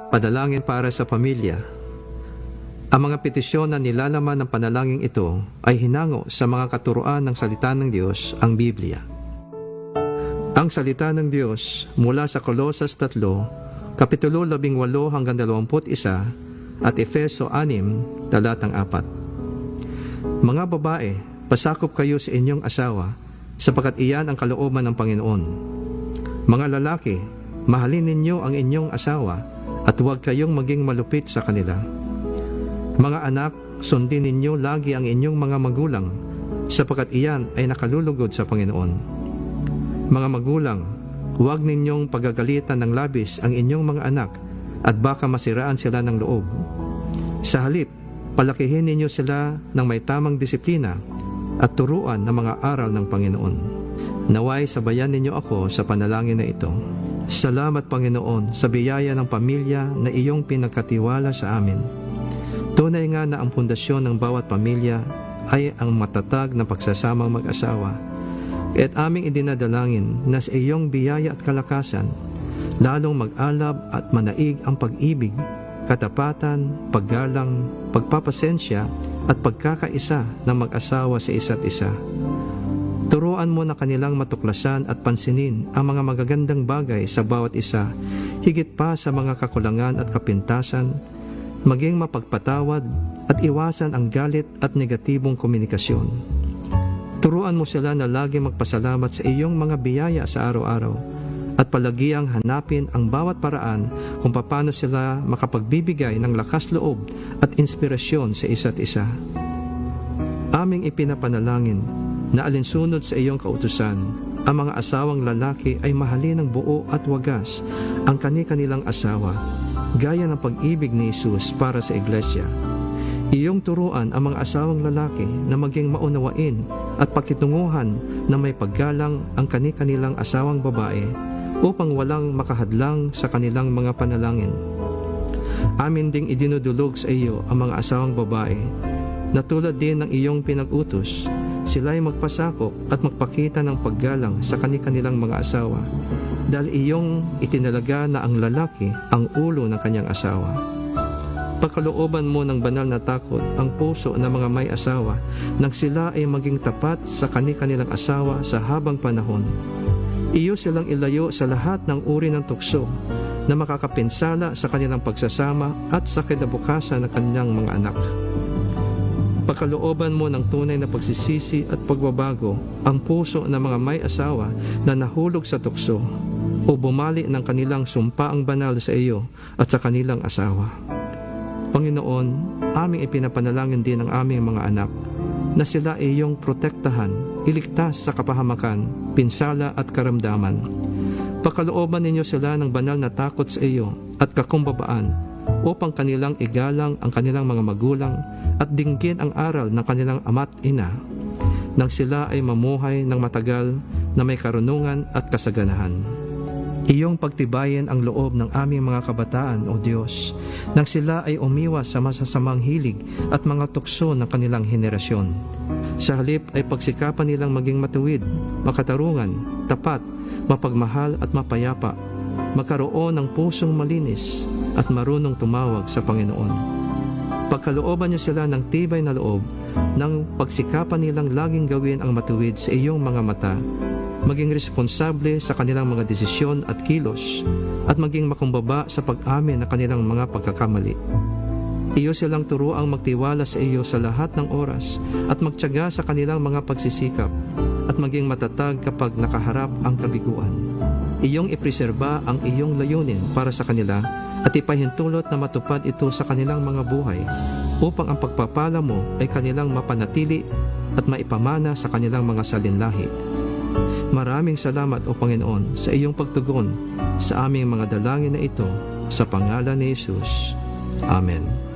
Panalangin para sa pamilya. Ang mga petisyon na nilalaman ng panalangin ito ay hinango sa mga katuruan ng salita ng Diyos, ang Biblia. Ang salita ng Diyos mula sa Kolosas 3, Kapitulo 18 hanggang 21 at Efeso 6, talatang 4. Mga babae, pasakop kayo sa inyong asawa, sapagkat iyan ang kalooban ng Panginoon. Mga lalaki, mahalin ninyo ang inyong asawa, at huwag kayong maging malupit sa kanila. Mga anak, sundin ninyo lagi ang inyong mga magulang, sapagkat iyan ay nakalulugod sa Panginoon. Mga magulang, huwag ninyong pagagalitan ng labis ang inyong mga anak, at baka masiraan sila ng loob. Sa halip, palakihin ninyo sila ng may tamang disiplina at turuan ng mga aral ng Panginoon. Naway sabayan ninyo ako sa panalangin na ito. Salamat, Panginoon, sa biyaya ng pamilya na iyong pinagkatiwala sa amin. Tunay nga na ang pundasyon ng bawat pamilya ay ang matatag na pagsasamang mag-asawa. Kaya't aming idinadalangin na sa iyong biyaya at kalakasan, lalong mag-alab at manaig ang pag-ibig, katapatan, paggalang, pagpapasensya at pagkakaisa ng mag-asawa sa isa't isa. Turuan mo na kanilang matuklasan at pansinin ang mga magagandang bagay sa bawat isa, higit pa sa mga kakulangan at kapintasan, maging mapagpatawad at iwasan ang galit at negatibong komunikasyon. Turuan mo sila na lagi magpasalamat sa iyong mga biyaya sa araw-araw at palagiang hanapin ang bawat paraan kung paano sila makapagbibigay ng lakas loob at inspirasyon sa isa't isa. Aming ipinapanalangin na alinsunod sa iyong kautusan, ang mga asawang lalaki ay mahalin ng buo at wagas ang kani-kanilang asawa, gaya ng pag-ibig ni Jesus para sa iglesia. Iyong turuan ang mga asawang lalaki na maging maunawain at pakitunguhan na may paggalang ang kani-kanilang asawang babae upang walang makahadlang sa kanilang mga panalangin. Amin ding idinudulog sa iyo ang mga asawang babae na tulad din ng iyong pinag-utos, sila'y magpasakop at magpakita ng paggalang sa kani-kanilang mga asawa, dahil iyong itinalaga na ang lalaki ang ulo ng kanyang asawa. Pagkalooban mo ng banal na takot ang puso ng mga may asawa nang sila ay maging tapat sa kani-kanilang asawa sa habang panahon. Iyo silang ilayo sa lahat ng uri ng tukso na makakapinsala sa kanilang pagsasama at sa kinabukasan ng kanilang mga anak. Pagkalooban mo ng tunay na pagsisisi at pagbabago ang puso ng mga may asawa na nahulog sa tukso o bumali ng kanilang sumpaang banal sa iyo at sa kanilang asawa. Panginoon, aming ipinapanalangin din ang aming mga anak na sila ay iyong protektahan, iligtas sa kapahamakan, pinsala at karamdaman. Pagkalooban ninyo sila ng banal na takot sa iyo at kakumbabaan upang kanilang igalang ang kanilang mga magulang at dinggin ang aral ng kanilang ama't ina, nang sila ay mamuhay ng matagal na may karunungan at kasaganahan. Iyong pagtibayin ang loob ng aming mga kabataan, O Diyos, nang sila ay umiwas sa masasamang hilig at mga tukso ng kanilang henerasyon. Sa halip ay pagsikapan nilang maging matuwid, makatarungan, tapat, mapagmahal at mapayapa, magkaroon ng pusong malinis at marunong tumawag sa Panginoon. Pagkalooban niyo sila ng tibay na loob, ng pagsikapan nilang laging gawin ang matuwid sa iyong mga mata, maging responsable sa kanilang mga desisyon at kilos, at maging makumbaba sa pag-amin ng kanilang mga pagkakamali. Iyo silang turuang magtiwala sa iyo sa lahat ng oras at magtiyaga sa kanilang mga pagsisikap at maging matatag kapag nakaharap ang kabiguan. Iyong ipreserba ang iyong layunin para sa kanila at ipahintulot na matupad ito sa kanilang mga buhay upang ang pagpapala mo ay kanilang mapanatili at maipamana sa kanilang mga salinlahi. Maraming salamat, O Panginoon, sa iyong pagtugon sa aming mga dalangin na ito sa pangalan ni Jesus. Amen.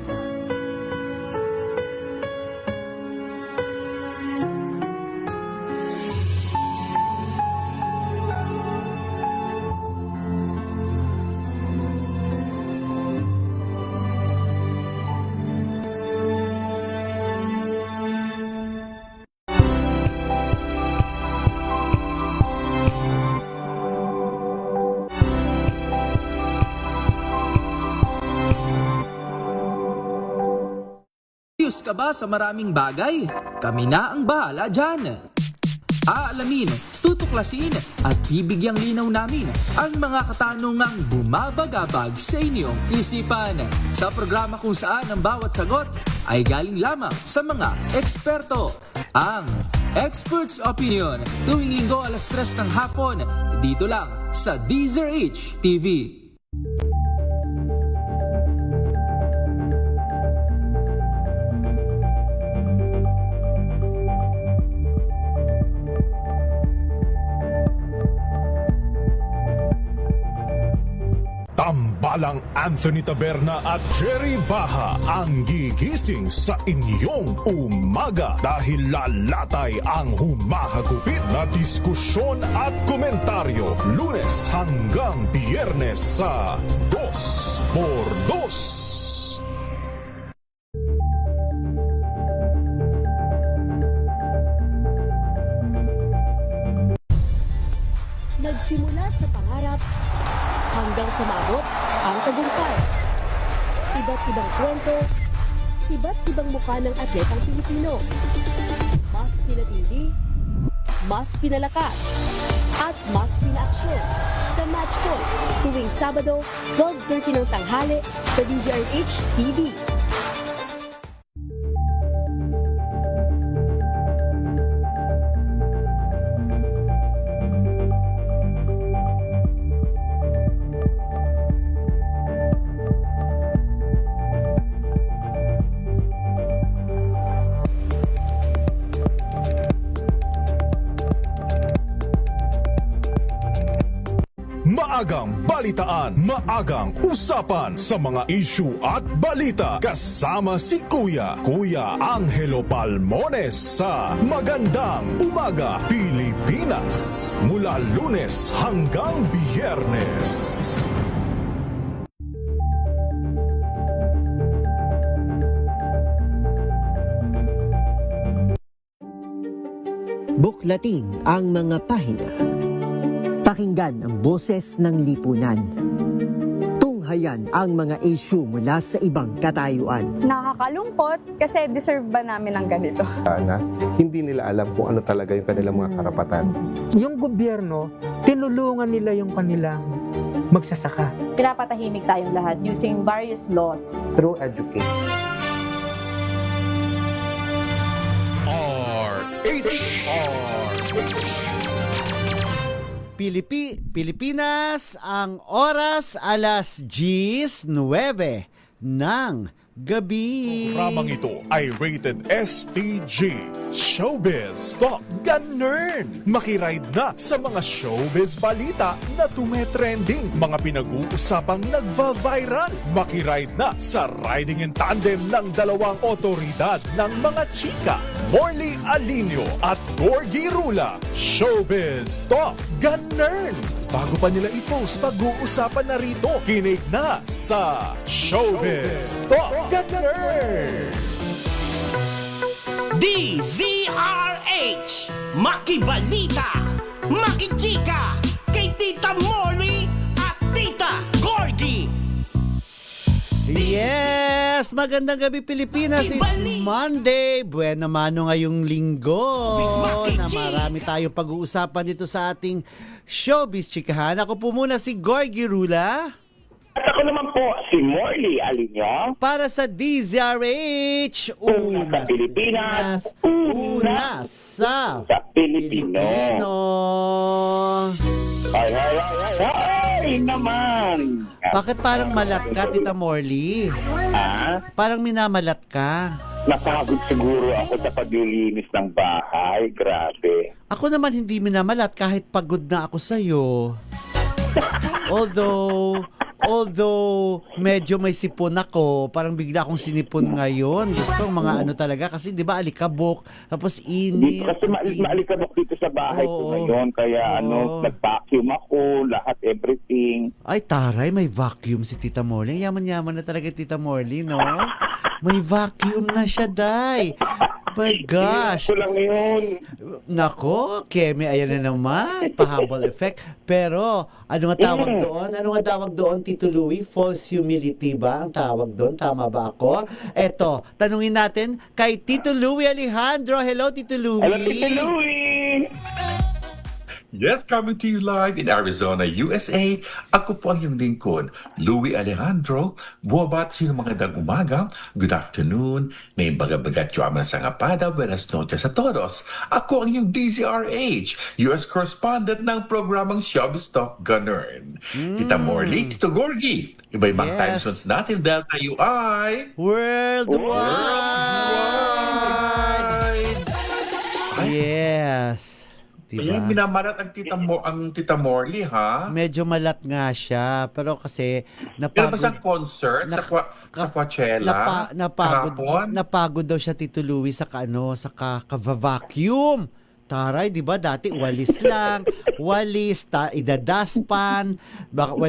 Lost ka ba sa maraming bagay? Kami na ang bahala dyan. Aalamin, tutuklasin at bibigyang linaw namin ang mga katanungang bumabagabag sa inyong isipan. Sa programa kung saan ang bawat sagot ay galing lamang sa mga eksperto. Ang Expert's Opinion, tuwing linggo 3:00 ng hapon, dito lang sa DZRH TV. Tambalang Anthony Taberna at Jerry Baha ang gigising sa inyong umaga dahil lalatay ang humahagupit na diskusyon at komentaryo Lunes hanggang Biyernes sa 2x2. Nagsimula sa pangarap hanggang sa maabot ang tagumpay. Iba't ibang kwento, iba't ibang mukha ng atletang Pilipino. Mas pinatindi, mas pinalakas, at mas pinaaksyon sa Match Point tuwing Sabado, 12:30 ng tanghali sa DZRH TV. Maagang balitaan, maagang usapan sa mga issue at balita kasama si Kuya Angelo Palmones sa Magandang Umaga Pilipinas mula Lunes hanggang Biyernes. Buklatin ang mga pahina. Pakinggan ang boses ng lipunan. Tunghayan ang mga issue mula sa ibang katayuan. Nakakalungkot kasi deserve ba namin ng ganito? Na hindi nila alam kung ano talaga yung kanilang mga karapatan. Yung gobyerno, tinulungan nila yung kanilang magsasaka. Pinapatahimik tayong lahat using various laws. Through education. Pilipinas, ang oras 10:09 ng gabi. Programang ito ay rated STG. Showbiz Talk Ganern. Makiride na sa mga showbiz balita na tumetrending, mga pinag-uusapang nagva-viral. Makiride na sa riding in tandem ng dalawang otoridad ng mga chika, Morley Alinio at Gorgie Rula. Showbiz Talk Ganern. Bago pa nila i-post, pag-uusapan na rito. Kinig na sa Showbiz Talk Ganern. DZRH Makibalita, Makichika, kay Tita Molly at Tita Gorgie. Yes! Magandang gabi Pilipinas. It's Monday. Buena mano ngayong linggo na marami tayong pag-uusapan dito sa ating showbiz chikahan. Ako po muna si Gorgie Rula. At ako naman po si Morley Alinio. Para sa DZRH, Una sa Pilipinas, una sa Pilipino. Ay naman. Bakit parang malat ka, Tita Morley? Ha? Parang minamalat ka. Napagod siguro ako sa paglilinis ng bahay. Grabe. Ako naman hindi minamalat kahit pagod na ako sa'yo. Although medyo may sipon ako, parang bigla akong sinipon ngayon. Gusto mga ano talaga kasi 'di ba alikabok, tapos init. Kasi maalikabok dito sa bahay ko ngayon, kaya nag-vacuum ako, lahat, everything. Ay taray, may vacuum si Tita Morley. Yaman-yaman na talaga Tita Morley, no? May vacuum na siya, day. My gosh. Ko lang yun. Nako, Kemi, ayan na naman. Pa-humble effect. Pero, ano nga tawag doon? Ano nga tawag doon, Tito Louie? False humility ba ang tawag doon? Tama ba ako? Eto, tanungin natin kay Tito Louie Alejandro. Hello, Tito Louie. Hello, Tito Louie. Yes, coming to you live in Arizona, USA. Ako po ang iyong lingkod, Louie Alejandro. Buwabati ng magandang umaga, good afternoon, may bagabagat yung aman sa ngapada, buenas noches a todos. Ako ang iyong DZRH, US correspondent ng programang Showbiz Talk Ganern. Tita Morley, Tito Gorgie. Iba-ibang Yes. time zones natin dahil tayo ay... Worldwide! Yes. Ayan, Diba? minamalat ang Tita Morley, ha? Medyo malat nga siya. Pero kasi, Pero ba sa napagod. concert, sa Coachella, kahapon? Napagod daw siya, Tito Louie, sa ka-vacuum. Taray, di ba? Dati walis lang. Idadaspan.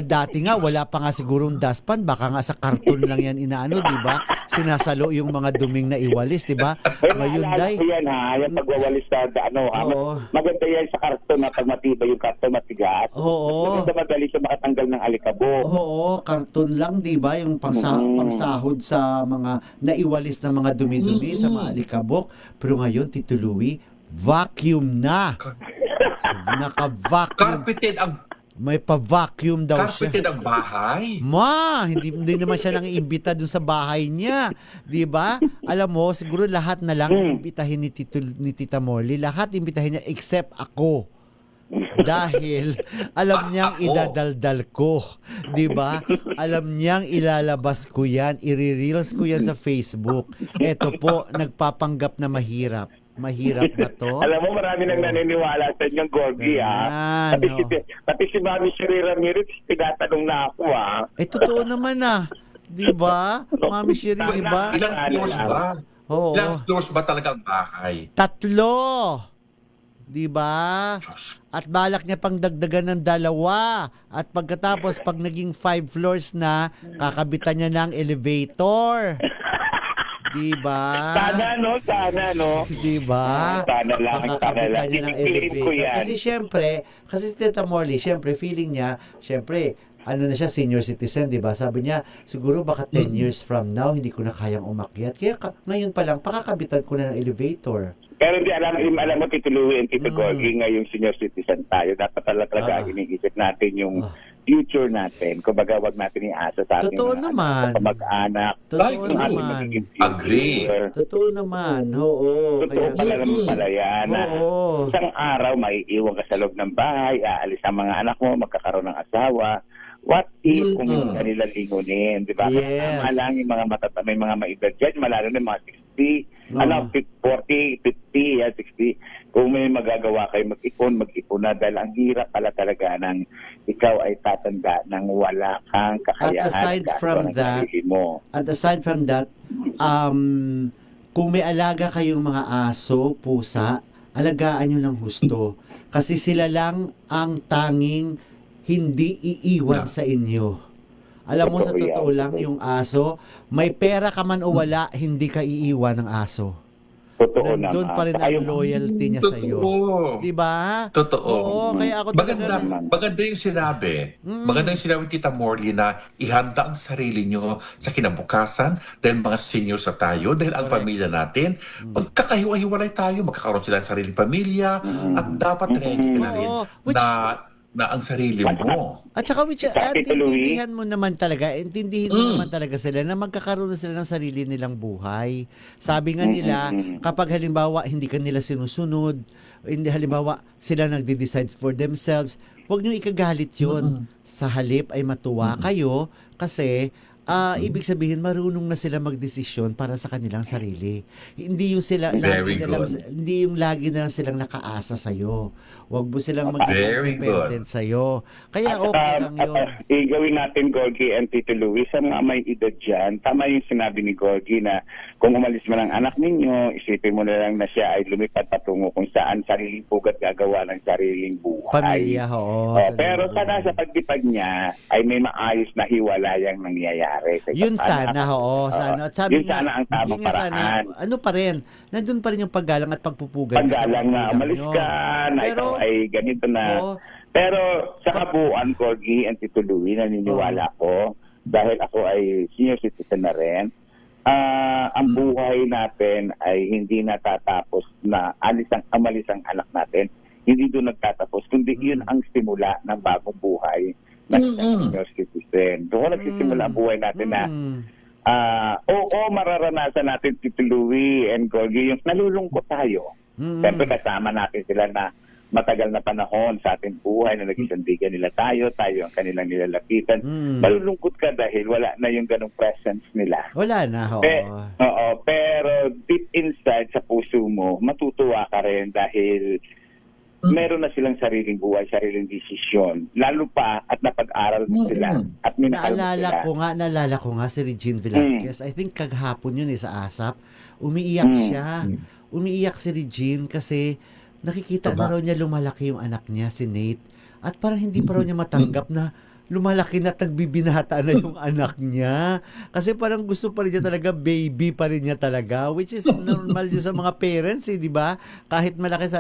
Dati nga, wala pa nga sigurong daspan. Baka nga sa karton lang yan inaano, di ba? Sinasalo yung mga duming na iwalis, di ba? Ngayon, day. Ko yan, ha? Yung pagwawalis sa ano, ha? Oo. Maganda yan sa karton na pag matibay yung karton matigas. Oo. Maganda madali siya makatanggal ng alikabok. Oo, karton lang, di ba? Yung pangsahod sa mga naiwalis na mga dumi-dumi sa mga alikabok. Pero ngayon, Tito Louie, vacuum na. Naka-vacuum. Carpeted ang May pa-vacuum daw siya. Carpeted ang bahay. Hindi naman siya nang imbita dun sa bahay niya. 'Di ba? Alam mo, siguro lahat na lang imbitahin ni Tita Morley. Lahat imbitahin niya except ako. Dahil alam niyang idadaldal ko. 'Di ba? Alam niyang ilalabas ko 'yan, i-reels ko 'yan sa Facebook. Eto po, nagpapanggap na mahirap. Mahirap ba to? Alam mo, marami nang naniniwala sa inyong Gorgie, ha? Pati si Mami Sherry Ramirez, tinatanong na ako, ha? Totoo naman Di ba? Mami Sherry, di ba? Ilang floors ba? Oo. Ilang floors ba talaga ang bahay? 3. Di ba? At balak niya pang dagdagan ng 2. At pagkatapos, pag naging 5 floors na, kakabitan niya ng elevator. Di ba? Sana, no? Di ba? Sana lang. Makakabitan niya ng Feeling ko elevator. yan. Kasi si Tita Morley, syempre, feeling niya, syempre, ano na siya, senior citizen, di ba? Sabi niya, siguro baka 10 years from now, hindi ko na kayang umakyat. Kaya ngayon pa lang, pakakabitan ko na ng elevator. Pero hindi alam mo, Tito Louie and Tito Gorgie, ngayong senior citizen tayo. Dapat talaga iniisip natin yung future natin. Kumbaga, wag natin iasa sa ating Totoo naman. mag-anak. Totoo naman. Agree. Totoo naman. Oo. Totoo pala naman pala yan. Oo. Isang araw, maiiwan ka sa loob ng bahay, aalis ang mga anak mo, magkakaroon ng asawa. What if kung kanila lingunin, di ba? Yes. Kasama lang yung mga may mga maedad dyan, malalo na mga 60, 40, 50, 60. Kung may magagawa kayo, mag-ipon na dahil ang hirap pala talaga ng ikaw ay tatanda ng wala kang kakayahan. At aside from that, kung may alaga kayong mga aso, pusa, alagaan nyo ng husto. Kasi sila lang ang tanging hindi iiwan sa inyo. Alam mo, sa totoo lang, yung aso, may pera ka man o wala, hindi ka iiwan ng aso. Totoo naman. Nandun pa rin ang loyalty niya sa iyo. Diba? Totoo. Oo, kaya ako maganda yung sinabi. Maganda yung sinabi, Tita Morley, na ihanda ang sarili nyo sa kinabukasan dahil mga seniors na tayo, dahil ang pamilya natin, magkakahiwa-hiwalay tayo, magkakaroon sila ng sariling pamilya, at dapat ready ka na rin na ang sarili mo. At saka, intindihan mo naman talaga sila na magkakaroon na sila ng sarili nilang buhay. Sabi nga nila, kapag halimbawa hindi ka nila sinusunod, halimbawa sila nagde-decide for themselves, huwag niyo ikagalit yun. Sa halip ay matuwa kayo kasi ibig sabihin marunong na sila magdesisyon para sa kanilang sarili. Hindi yung lagi na lang silang nakaasa sa iyo. Huwag mo silang maging dependent sa iyo. Kaya okay lang 'yun. Gawin natin, Gorgie and Tito Louie, sa mga may edad diyan. Tama yung sinabi ni Gorgie na kung umalis man ang anak ninyo, isipin mo na lang na siya ay lumipad patungo kung saan sariling pugat gagawa ng sariling buhay. Pamilya, pero sana sa paglipad niya ay may maayos na hiwalayang nangyayari. mangyari. Kahit Yun paano. sana, oo. Sana. At sabi Yun sana ang tamang yun nga sana, paraan. ano pa rin, nandun pa rin yung paggalang at pagpupugay. Paggalang na umalis ka, na ikaw ay ganito na. Oo. Pero sa kabuuan, Corgi and Tito Louie, naniniwala ko, dahil ako ay senior citizen na rin, ang buhay natin ay hindi natatapos na amalis ang anak natin. Hindi doon nagtatapos, kundi yun ang simula ng bagong buhay ng senior citizen. Doon nagsisimula ang buhay natin na mararanasan natin, Tito Louie and Corgi, yung nalulungkot tayo. Siyempre kasama natin sila na matagal na panahon sa ating buhay na nagsisandigan nila tayo ang kanilang nilalapitan. Malulungkot ka dahil wala na yung ganong presence nila. Wala na, oo. Pero deep inside sa puso mo, matutuwa ka rin dahil meron na silang sariling buhay, sariling desisyon. Lalo pa at napag-aral mo sila at minahal mo sila. Naalala ko nga si Regine Velasquez. I think kaghapon yun sa ASAP. Umiiyak siya. Umiiyak si Regine kasi nakikita na raw niya lumalaki yung anak niya, si Nate. At parang hindi pa raw niya matanggap na lumalaki na at nagbibinata na yung anak niya. Kasi parang gusto pa rin niya talaga, baby pa rin niya talaga. Which is normal din sa mga parents, di ba? Kahit malaki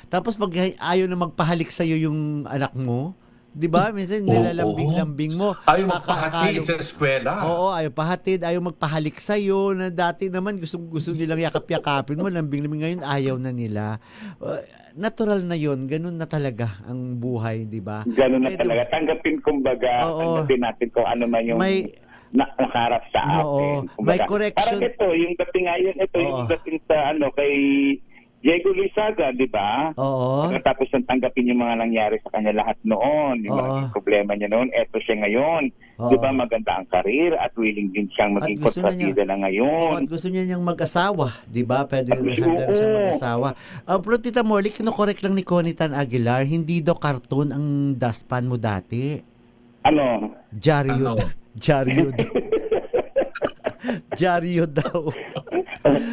tapos pag ayaw na magpahalik sa'yo yung anak mo, di ba? Minsan nilalambing-lambing mo. Ayaw magpahatid sa eskwela. Oo, ayaw pahatid, ayaw magpahalik sa'yo, na dati naman gusto nilang yakap-yakapin mo, lambing-lambing, ngayon ayaw na nila. Natural na yon, ganun na talaga ang buhay, di ba? Ganun na talaga. Tanggapin tanggapin natin kung ano man yung nakaharap sa atin. May correction. Parang ito, yung dating ngayon, yung dating sa kay Diego Lizaga, di ba? Oo. Tapos nang tanggapin yung mga nangyari sa kanya lahat noon, yung mga problema niya noon, eto siya ngayon. Di ba maganda ang karir at willing din siyang maging kontrabida na ngayon. At gusto niya niyang mag-asawa, di ba? Pwede rin handa na siya mag-asawa. Pero Tita Morley, kino-correct lang ni Connie Tan Aguilar, hindi daw cartoon ang dustpan mo dati. Ano? Jaryod. Jaryod daw.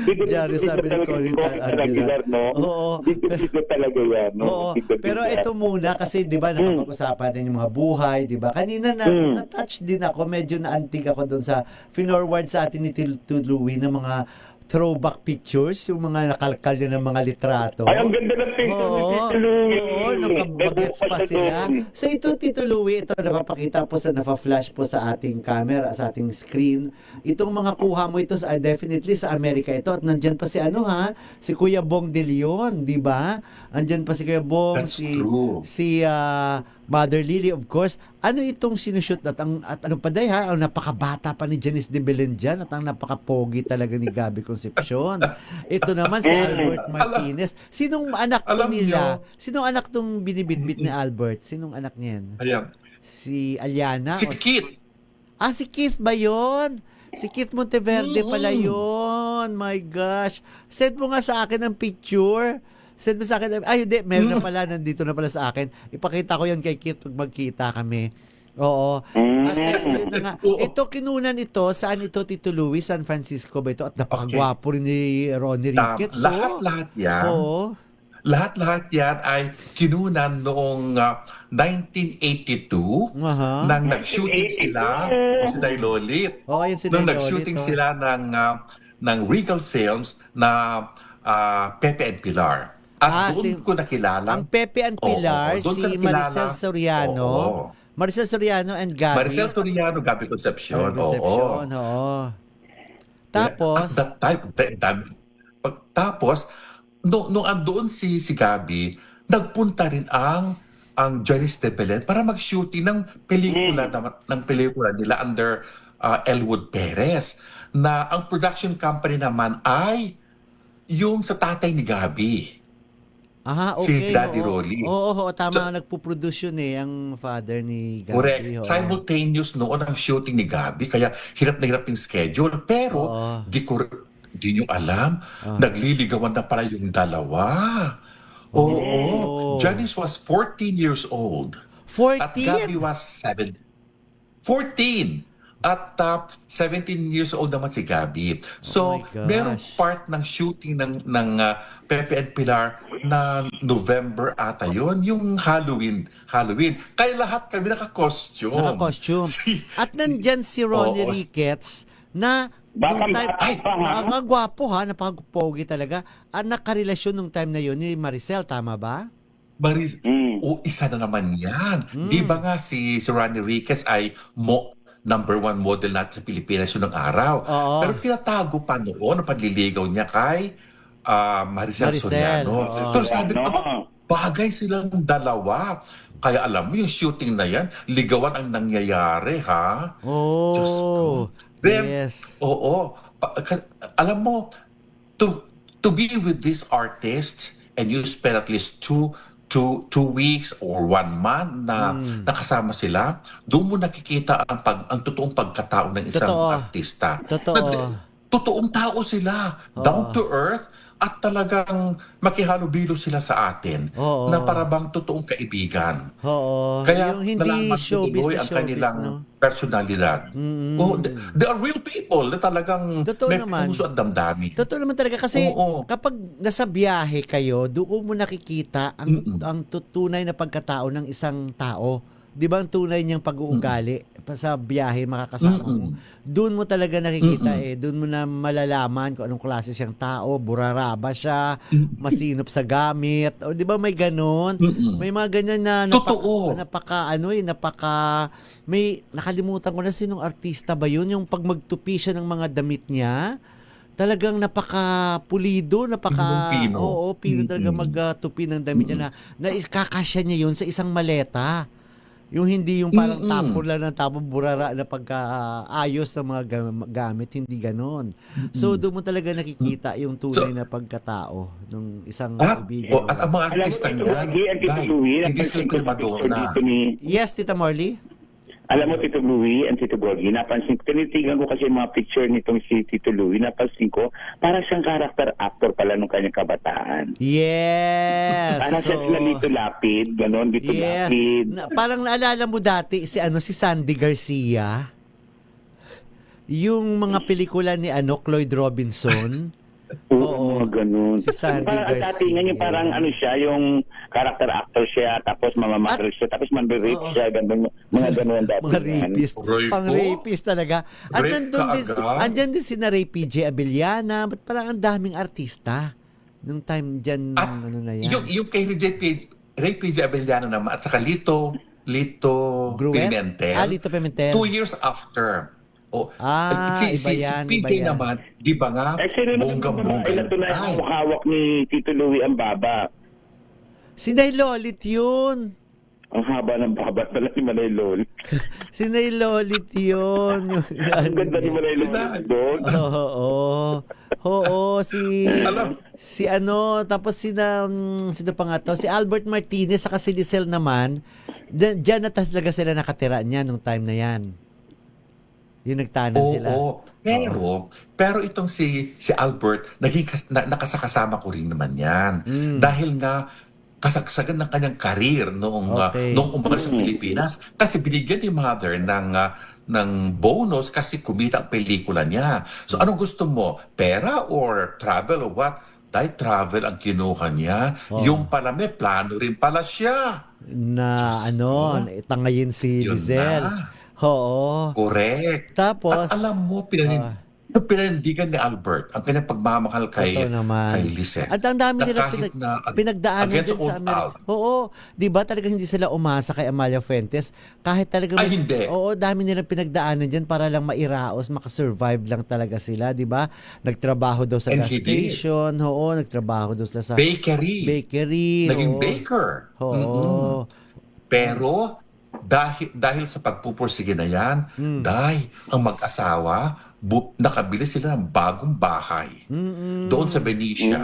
Diyan, sabi ni Connie Tan Aguilar. Oo. Dito talaga yan. Oo. Pero ito muna kasi 'di ba nakapag-usapan din yung mga buhay, 'di ba? Kanina na-touch din ako, medyo na-antig ako doon sa finorward sa atin ni Tito Louie ng mga throwback pictures, yung mga nakalkal niya ng mga litrato. Ay, ang ganda ng picture ni Tito Louie. Oo, nakabagets pa sila. So ito, Tito Louie, ito napapakita po nafa-flash po sa ating camera, sa ating screen. Itong mga kuha mo ito definitely sa Amerika ito. At nandyan pa si si Kuya Bong De Leon, di ba? Andyan pa si Kuya Bong, si Mother Lily, of course. Ano itong sinushoot at ano pa day ang napakabata pa ni Janice de Belen dyan at ang napaka-pogi talaga ni Gabby Concepcion. Ito naman si Albert Martinez. Sinong anak to nila? Sinong anak tong binibitbit ni Albert? Sinong anak niyan? Ayan. Si Aliana? Si Keith. Si Keith ba yun? Si Keith Monteverde pala yun. My gosh. Send mo nga sa akin ang picture. Send mo sa akin. Ay, hindi. Meron na pala. Nandito na pala sa akin. Ipakita ko yan kay Keith pag magkita kami. Oo. At yun na nga. Ito, kinunan ito. Saan ito, Tito Louie? San Francisco ba ito? At napakagwapo rin ni Ronnie Ricketts. Lahat-lahat yan. Oo. Lahat-lahat yan ay kinunan noong 1982 nang nag-shooting sila si Day Lolit. Nung nag-shooting sila ng Regal Films na Pepe and Pilar. At doon ko nakilala. Ang Pepe and Pilar, si Maricel Soriano. Maricel Soriano and Gabby. Maricel Soriano, Gabby Concepcion. Oo. Tapos? At that time, tapos, nung andoon si Gabby, nagpunta rin ang Janice de Belen para mag-shooting ng pelikula nila under Elwood Perez, na ang production company naman ay yung sa tatay ni Gabby. Okay. Si Daddy Rolly. Oo, tama. Nagpo-produce yun ang father ni Gabby. Correct. Simultaneous noon ang shooting ni Gabby, kaya hirap na hirap yung schedule. Pero, di nyo alam, nagliligawan na pala yung dalawa. Oo. Janice was 14 years old. 14? At Gabby was 7. 14. At 17 years old naman si Gabby. So, my gosh. merong part ng shooting ng Pepe and Pilar na November ata yun, yung Halloween. Kaya lahat kami naka-costume. Naka-costume. At nandyan si Ronnie Oo. Ricketts na Baka nung time, bata pa, ha? ang gwapo ha, napakapogi talaga. At nakarelasyon nung time na yun ni Maricel, tama ba? Isa na naman yan. Di ba nga si Ronnie Ricketts ay number 1 model natin sa Pilipinas yun ng araw. Oo. Pero tinatago pa noon ang pagliligaw niya kay Maricel Soriano. oo. Pero sabi ko, Soriano. bagay silang dalawa. Kaya alam mo, yung shooting na yan, ligawan ang nangyayari, ha? Oh, Diyos ko. Then, yes. alam mo, to be with these artists and you spend at least two weeks or 1 month na nakasama sila, doon mo nakikita ang totoong pagkatao ng isang Totoo. artista. Totoo. Totoong tao sila, down to earth, at talagang makihalubilo sila sa atin Oo. na parabang totoong kaibigan. Oo. Kaya yung hindi nalaman ko showbiz tuloy na ang showbiz, kanilang no? personalidad. They are real people na talagang Totoo may naman. puso at damdamin. Totoo naman talaga kasi Oo. kapag nasa biyahe kayo, doon mo nakikita ang tunay na pagkatao ng isang tao. 'Di ba ang tunay niyang pag-uugali sa biyahe makakasama mo. Doon mo talaga nakikita doon mo na malalaman kung anong klase siyang tao, buraraba siya, masinop sa gamit. O 'di ba may ganun? May mga ganyan na Totoo. may nakalimutan ko na sinong artista ba 'yun, yung pag magtupi siya ng mga damit niya. Talagang napaka-pulido, Pino. oo, pino talaga magtupi ng damit niya na kakasya niya 'yun sa isang maleta. Yung hindi yung parang tapon lang ng tapon, burara na pagkaayos ng mga gamit, hindi ganon. So, doon mo talaga nakikita yung tunay na pagkatao ng isang kaibigan. At ang mga Alam mo, artista Tito niyan, Louie and Tito Louie, hindi sila napansin ko sa picture Madonna. dito ni... Yes, Tita Marley? Alam mo, Tito Louie and Tito Gorgie, napansin ko, tinitigan ko kasi yung mga picture nitong si Tito Louie, napansin ko, para siyang character actor pala nung kanyang kabataan. Yes! Para siya sila Lito Lapid, gano'n, Lito Yes. Lapid. Parang naalala mo dati si Sandy Garcia. Yung mga pelikula ni Cloyd Robinson. Oo, gano'n. Si Sandy Parang Garcia. datingan yung parang ano siya, yung character actor siya, tapos mamamatris siya, tapos man-rape siya, gano'n, mga gano'n dati. Mga rapist. Rape Pang po? rapist talaga. At Rape nandun ka din, agad? andyan din si na Ray PJ Abellana. Ba't parang ang daming artista nung time dyan, At na yan. yung kay Ray P.J. Abellano naman at saka Lito Gruet? Pimentel. Lito Pimentel. 2 years after. Iba yan, si iba PJ yan. naman, di ba nga, Sino naman bonggang-bongga ilan to na Ay, yung hawak ni Tito Louie ang baba? Si Nay Lolit yun. Ang haba ng baba pala ni Manay Lol. Si Nay Lolit yun. Ang ganda ni Manay Lol doon. Oo, Alam. tapos sino pa nga to? Si Albert Martinez, saka si Lisel naman, dyan na talaga sila nakatira niya nung time na yan. Yung nagtanan sila. Oo. Pero itong si Albert, nakasakasama ko rin naman yan. Dahil nga, kasagsagan ng kanyang karir noong umalis sa Pilipinas. Kasi binigyan ni mother ng bonus kasi kumita ang pelikula niya. So anong gusto mo? Pera or travel or what? Dahil travel ang kinuha niya. Yung pala may plano rin pala siya. Tangayin si Yun Lizelle. na. Oo. Correct. Tapos, at alam mo, pinanindigan ni Albert ang kanyang pagmamahal kay Lizelle. At ang dami nila pinagdaanan against din sa old Amerika. Alf. Oo. Di ba talagang hindi sila umasa kay Amalia Fuentes? Kahit talaga Hindi. Oo, dami nilang pinagdaanan dyan para lang mairaos, makasurvive lang talaga sila, di ba? Nagtrabaho daw sa And gas he did. station. Oo, nagtrabaho daw sila sa Bakery. Naging oo. baker. Oo. Pero, dahil sa pagpupursige na yan, dahil ang mag-asawa, nakabili sila ng bagong bahay doon sa Benicia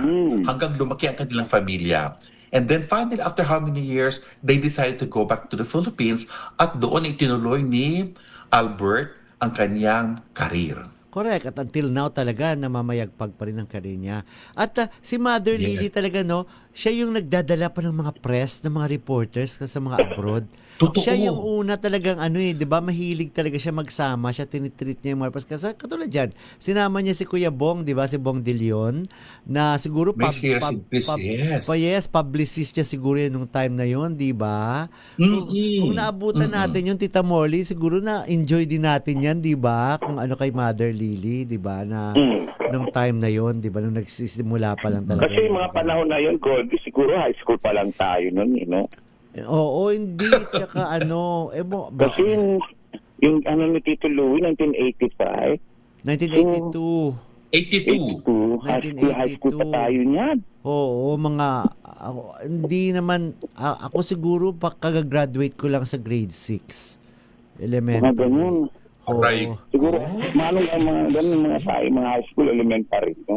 hanggang lumaki ang kanilang pamilya. And then finally, after how many years, they decided to go back to the Philippines at doon itinuloy ni Albert ang kanyang karir. Correct. At until now talaga, namamayagpag pa rin ang karir niya. At si Mother Lily talaga, siya yung nagdadala pa ng mga press, ng mga reporters sa mga abroad. Totoo. siya yung una talagang ano eh, 'di ba? Mahilig talaga siya magsama, siya tinitreat niya yung mga artist. Kasi katulad diyan, sinama niya si Kuya Bong, 'di ba? Si Bong De Leon na siguro May shares in this, yes. publicist niya siguro yun nung time na yun, 'di ba? Kung naabutan natin yung Tita Molly, siguro na enjoy din natin 'yan, 'di ba? Kung ano kay Mother Lily, 'di ba? Na nung time na yon, 'di ba? Nung nagsisimula pa lang talaga. Kasi yung mga panahon na yun, Gordy, siguro high school pa lang tayo nun, you know? Oo, hindi. Tsaka ano, Kasi yung ano ni Tito Louie, 1985. 1982. 82. High school pa tayo niyan. Oo, hindi naman, ako siguro kagagraduate ko lang sa grade 6. Elementary. Mga ganun. Oo. Right. Siguro, manong ang mga ganun, mga tayo, mga high school, elementary, no?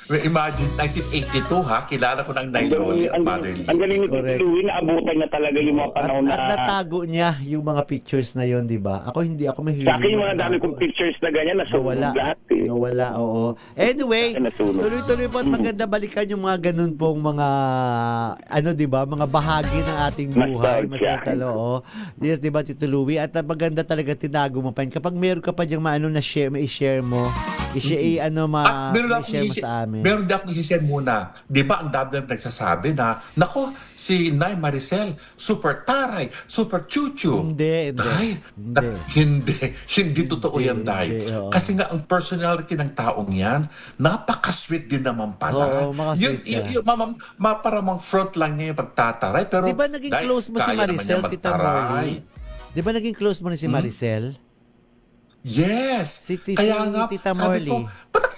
Imagine, 1982 ha, kilala ko ng Nailoli at Mother Lee. Ang galing ni Tito Correct. Louie, naabutan niya talaga yung mga panahon At natago niya yung mga pictures na yon, 'di ba? Ako mahilig. Sa akin, yung mga dami kong pictures na ganyan, nasunog lahat eh. Nawala, oo. Anyway, Nasunog. tuloy-tuloy po at maganda balikan yung mga ganun pong mga, ano, di ba, mga bahagi ng ating buhay. Nostalgia. Masaya oo. Yes, di ba, Tito Louie? At maganda talaga tinago mo pa yun. Kapag meron ka pa diyang maano na share, i-share mo, i-share mo sa amin. Meron din akong i-share muna. Di ba ang dami na nagsasabi na, nako, si Nay Maricel, super taray, super chuchu. Hindi. Hindi totoo yan, Day. oo. Kasi nga, ang personality ng taong yan, napaka-sweet din naman pala. Oo, makasweet Yung paramang front lang niya yung pagtataray. Pero, Di ba naging Day, close mo si kaya naman Maricel, niya Tita magtaray. Morley? Di ba naging close mo na si Maricel? Yes. Si Kaya nga, Tita sabi ko, Morley. ba't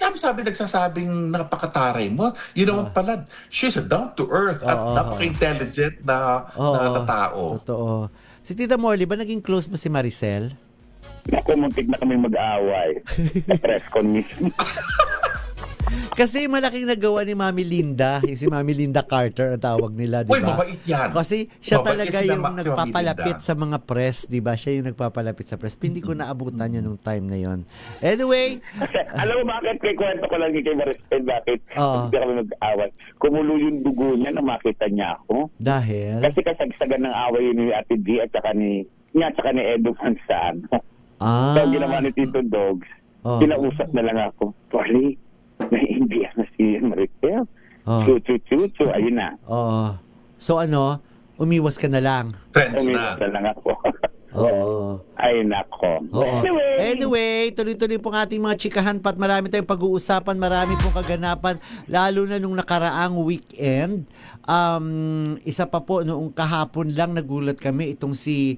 nagsasabing napakataray mo? Yun naman pala, she's a down-to-earth at napaka-intelligent na tao. Totoo. Si Tita Morley, ba naging close mo si Maricel? Naku, muntik na kami mag-aaway. Sa press con mismo. Kasi malaking nagawa ni Mami Linda, yung si Mami Linda Carter ang tawag nila, di ba? Uy, mabait yan. Kasi siya Mabait talaga sila, yung si Mami nagpapalapit Linda. sa mga press, di ba? Siya yung nagpapalapit sa press. Hindi ko naabutan yun nung time na yon. Anyway, Kasi, alam mo bakit? Kay kwento ko lang kay Maricel, bakit Oo. hindi kami mag-aaway. Kumulo yung dugo niya na makita niya ako. dahil... Kasi kasagsagan ng away ni Ate D at saka ni Edo Mansan. Ah, So, ginawa ni Tito Dogs, Oh. kinausap na lang ako, Parley, naiindihan na si Maricel. Oh. Chuchu, ayun na. Oo. So ano, umiwas ka na lang. Friends Umiwas na. na lang ako. Oo. Ay, nako. Oo. Anyway, tuloy-tuloy pong ating mga chikahan pat marami tayong pag-uusapan, marami pong kaganapan, lalo na nung nakaraang weekend. Isa pa po, noong kahapon lang nagulat kami, itong si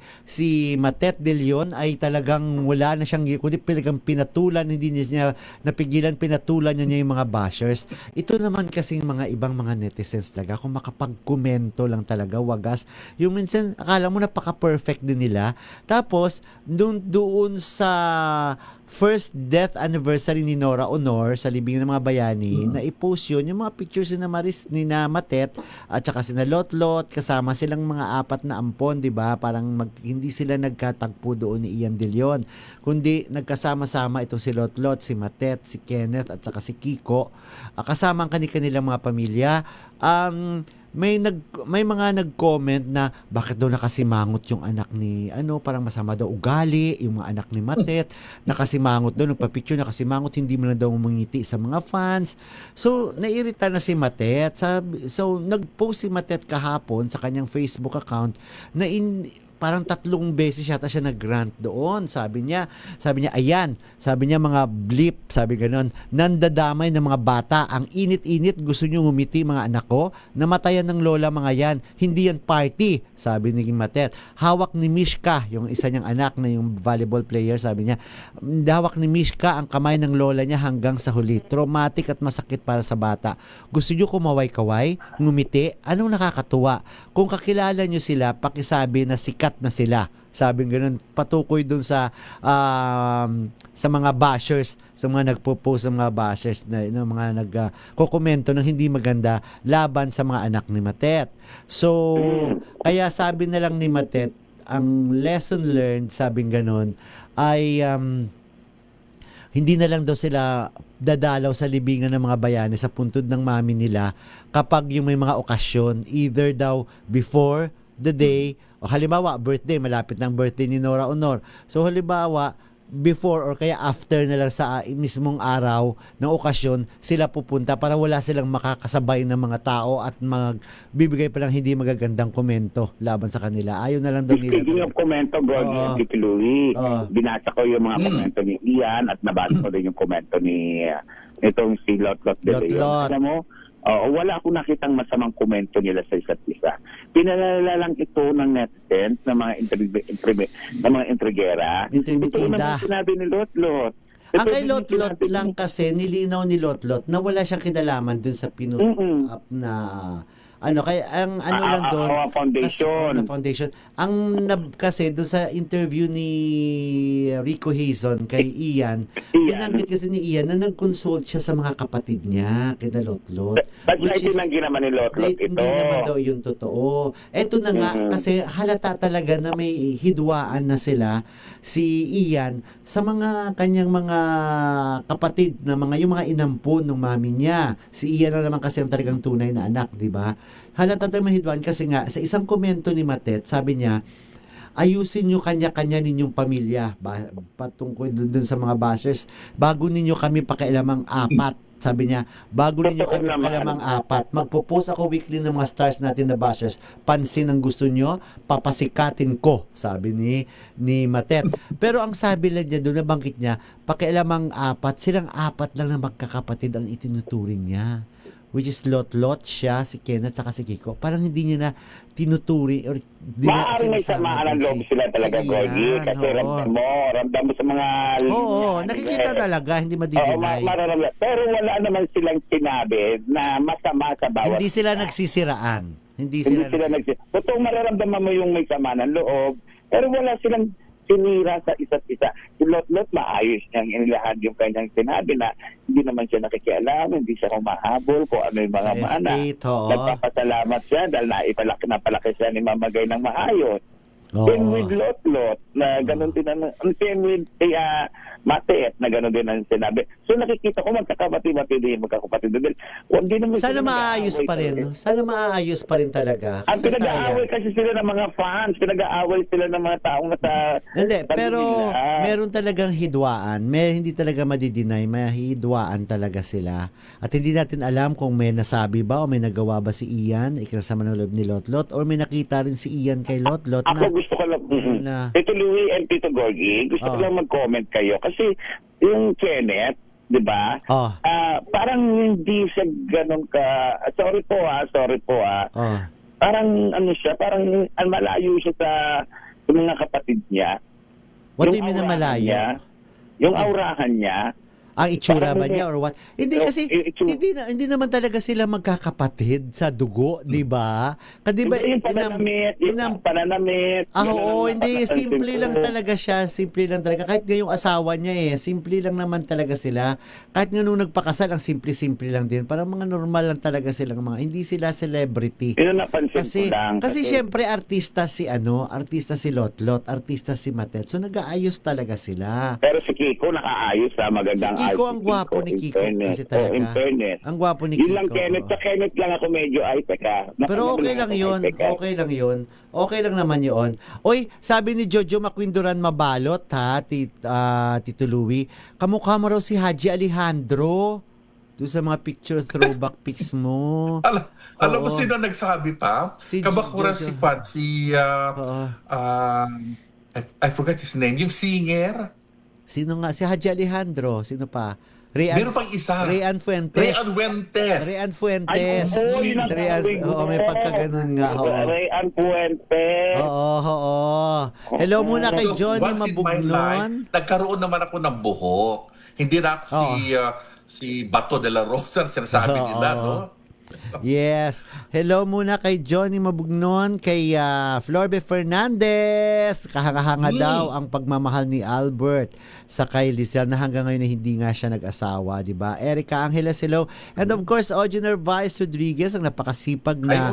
Matet De Leon ay talagang wala na siyang, kundi talagang pinatulan, hindi niya napigilan, pinatulan niya yung mga bashers. Ito naman kasing mga ibang mga netizens talaga, kung makapag-komento lang talaga, wagas. Yung minsan, akala mo napaka-perfect din nila. Tapos, doon sa first death anniversary ni Nora Honor sa Libingan ng Mga Bayani, na i-post yun, yung mga pictures ni na Matet at saka si na Lotlot, kasama silang mga 4 na ampon, di ba? Parang hindi sila nagkatagpo doon ni Ian De Leon, kundi nagkasama-sama itong si Lotlot, si Matet, si Kenneth at saka si Kiko, kasama ang kanilang mga pamilya. May mga nag-comment na bakit daw nakasimangot yung anak ni parang masama daw ugali yung mga anak ni Matet, nakasimangot daw, nagpa-picture nakasimangot, hindi mo lang daw umangiti sa mga fans. So nairita na si Matet. So nag-post si Matet kahapon sa kanyang Facebook account na parang 3 beses yata siya nag-grant doon. Sabi niya, ayan, sabi niya mga blip, sabi ganon, nandadamay ng mga bata, ang init-init, gusto niyo ngumiti mga anak ko, namatayan ng lola mga yan, hindi yan party, sabi ni Matet. Hawak ni Mishka, yung isa niyang anak na yung volleyball player, sabi niya, hawak ni Mishka ang kamay ng lola niya hanggang sa huli. Traumatic at masakit para sa bata. Gusto niyo kumaway-kaway, ngumiti, anong nakakatuwa? Kung kakilala niyo sila, pakisabi na sikat na sila. Sabi ganun, patukoy dun sa mga bashers, sa mga nagpo-post ng mga bashers na mga nagkokomento ng hindi maganda laban sa mga anak ni Matet. So, kaya sabi na lang ni Matet, ang lesson learned, sabing ganun, ay hindi na lang daw sila dadalaw sa libingan ng mga bayani sa puntod ng mami nila kapag yung may mga okasyon, either daw before the day, o halimbawa, birthday, malapit ng birthday ni Nora Honor. So halimbawa, before or kaya after na lang sa mismong araw ng okasyon, sila pupunta para wala silang makakasabay ng mga tao at magbibigay pa lang hindi magagandang komento laban sa kanila. Ayaw na lang daw nila. Speaking of komento, Gorgie, Tito Louie, binasa ko yung mga komento ni Ian at nabasa ko din yung komento ni itong si Lotlot de Leon. Alam mo, wala akong nakitang masamang komento nila sa isa't isa. Pinalala lang ito ng netizens, ng mga intrigera. Ito naman sinabi ni Lotlot. Ang kay Lotlot lang kasi, nilinaw ni Lotlot na wala siyang kinalaman dun sa up na kaya ang lang doon foundation. Ang kasi doon sa interview ni Rico Hazon kay Ian, binanggit kasi ni Ian na nag-consult siya sa mga kapatid niya kina Lotlot. Which is tinanggi naman ni Lotlot ito. Hindi naman daw yung totoo. Eto na nga kasi halata talaga na may hidwaan na sila si Ian sa mga kanyang mga kapatid na yung mga inampon ng mami niya. Si Ian na naman kasi ang talagang tunay na anak, di ba? Halata tayo mahidwaan kasi nga sa isang komento ni Matet, sabi niya, ayusin nyo kanya-kanya ninyong pamilya patungkol dun sa mga bashers bago ninyo kami pakialamang apat. Sabi niya, bago ninyo kami pakialamang apat, magpo-post ako weekly ng mga stars natin na bashers. Pansin ang gusto nyo, papasikatin ko, sabi ni Matet. Pero ang sabi lang niya doon, nabanggit niya, pakialamang apat, silang apat lang na magkakapatid ang itinuturing niya. Which is Lotlot, siya, si Kenneth, saka si Kiko. Parang hindi niya na tinuturi or maaaring may samaan ng loob sila talaga, Gorgie. Kasi ramdam mo sa mga... nakikita talaga, hindi madidinay. Pero wala naman silang sinabi na masama sa bawat... Hindi sila nagsisiraan. Hindi sila nagsisiraan. Totoo, mararamdaman mo yung may sama ng loob, pero wala silang sinira sa isa't isa. Si Lotlot, maayos niyang inilahad yung kanyang sinabi na hindi naman siya nakikialam, hindi siya humahabol kung ano yung mga mana. Nagpapasalamat siya dahil napalaki siya ni Mamagay ng maayos. Same with Lotlot, na ganun din same with Matet, na ganun din ang sinabi. So nakikita ko magkakapatid din, magkakapatid din. Sana maayos pa rin. Sana maayos pa rin talaga. Ang pinag-aaway kasi sila ng mga fans, pinag-aaway sila ng mga taong nasa... Hindi, pero meron talagang hidwaan. Hindi talaga madidinay, may hidwaan talaga sila. At hindi natin alam kung may nasabi ba o may nagawa ba si Ian, ikinasama ng loob ni Lotlot, or may nakita rin si Ian kay Lotlot na... Ako gusto ko lang, Tito Louie and Tito Gorgie, gusto ko lang mag-comment kayo. Kasi yung Kenneth, di ba? Parang hindi siya ganun ka... Sorry po. Parang siya, parang malayo siya sa mga kapatid niya. What do you mean na malayo? Yung aurahan niya. Ang itsura ba niya or what? Hindi kasi hindi naman talaga sila magkakapatid sa dugo, 'di ba? Kasi ba pananamit. Hindi simple lang talaga siya, simple lang talaga. Kahit ngayong asawa niya simple lang naman talaga sila. Kahit nga nung nagpakasal, ang simple lang din. Parang mga normal lang talaga silang mga, hindi sila celebrity. Kasi syempre artista si Lotlot, artista si Matet. So nag-aayos talaga sila. Pero si Kiko nakaayos sa magandang Kiko, ang gwapo ni Kiko kasi talaga. In fairness. Ang gwapo ni Kiko. Yun lang Kenneth lang ako medyo Pero okay lang yun. Okay lang naman yun. Oy, sabi ni Jojo Maquindoran Mabalot, Tito Louie, kamukha mo raw si Haji Alejandro. Doon sa mga picture throwback pics mo. Alam mo sino nagsabi pa? Kabakuran si Pat, I forgot his name, yung singer. Sino nga? Si Haji Alejandro. Sino pa? Meron pang isa. Rayan Fuentes. May pagkaganon nga. Rayan Fuentes. Oo. Hello muna kay Johnny Mabugnon. Nagkaroon naman ako ng buhok. Hindi na ako si Bato de la Rosa, sinasabi nila, no? Yes. Hello muna kay Johnny Mabugnon, kay Florbe Fernandez. Kahanga-hanga daw ang pagmamahal ni Albert sa kay Lizelle na hanggang ngayon hindi nga siya nag-asawa, di ba? Erica Angeles, hello. And of course, Ogener Vice Rodriguez, ang napakasipag na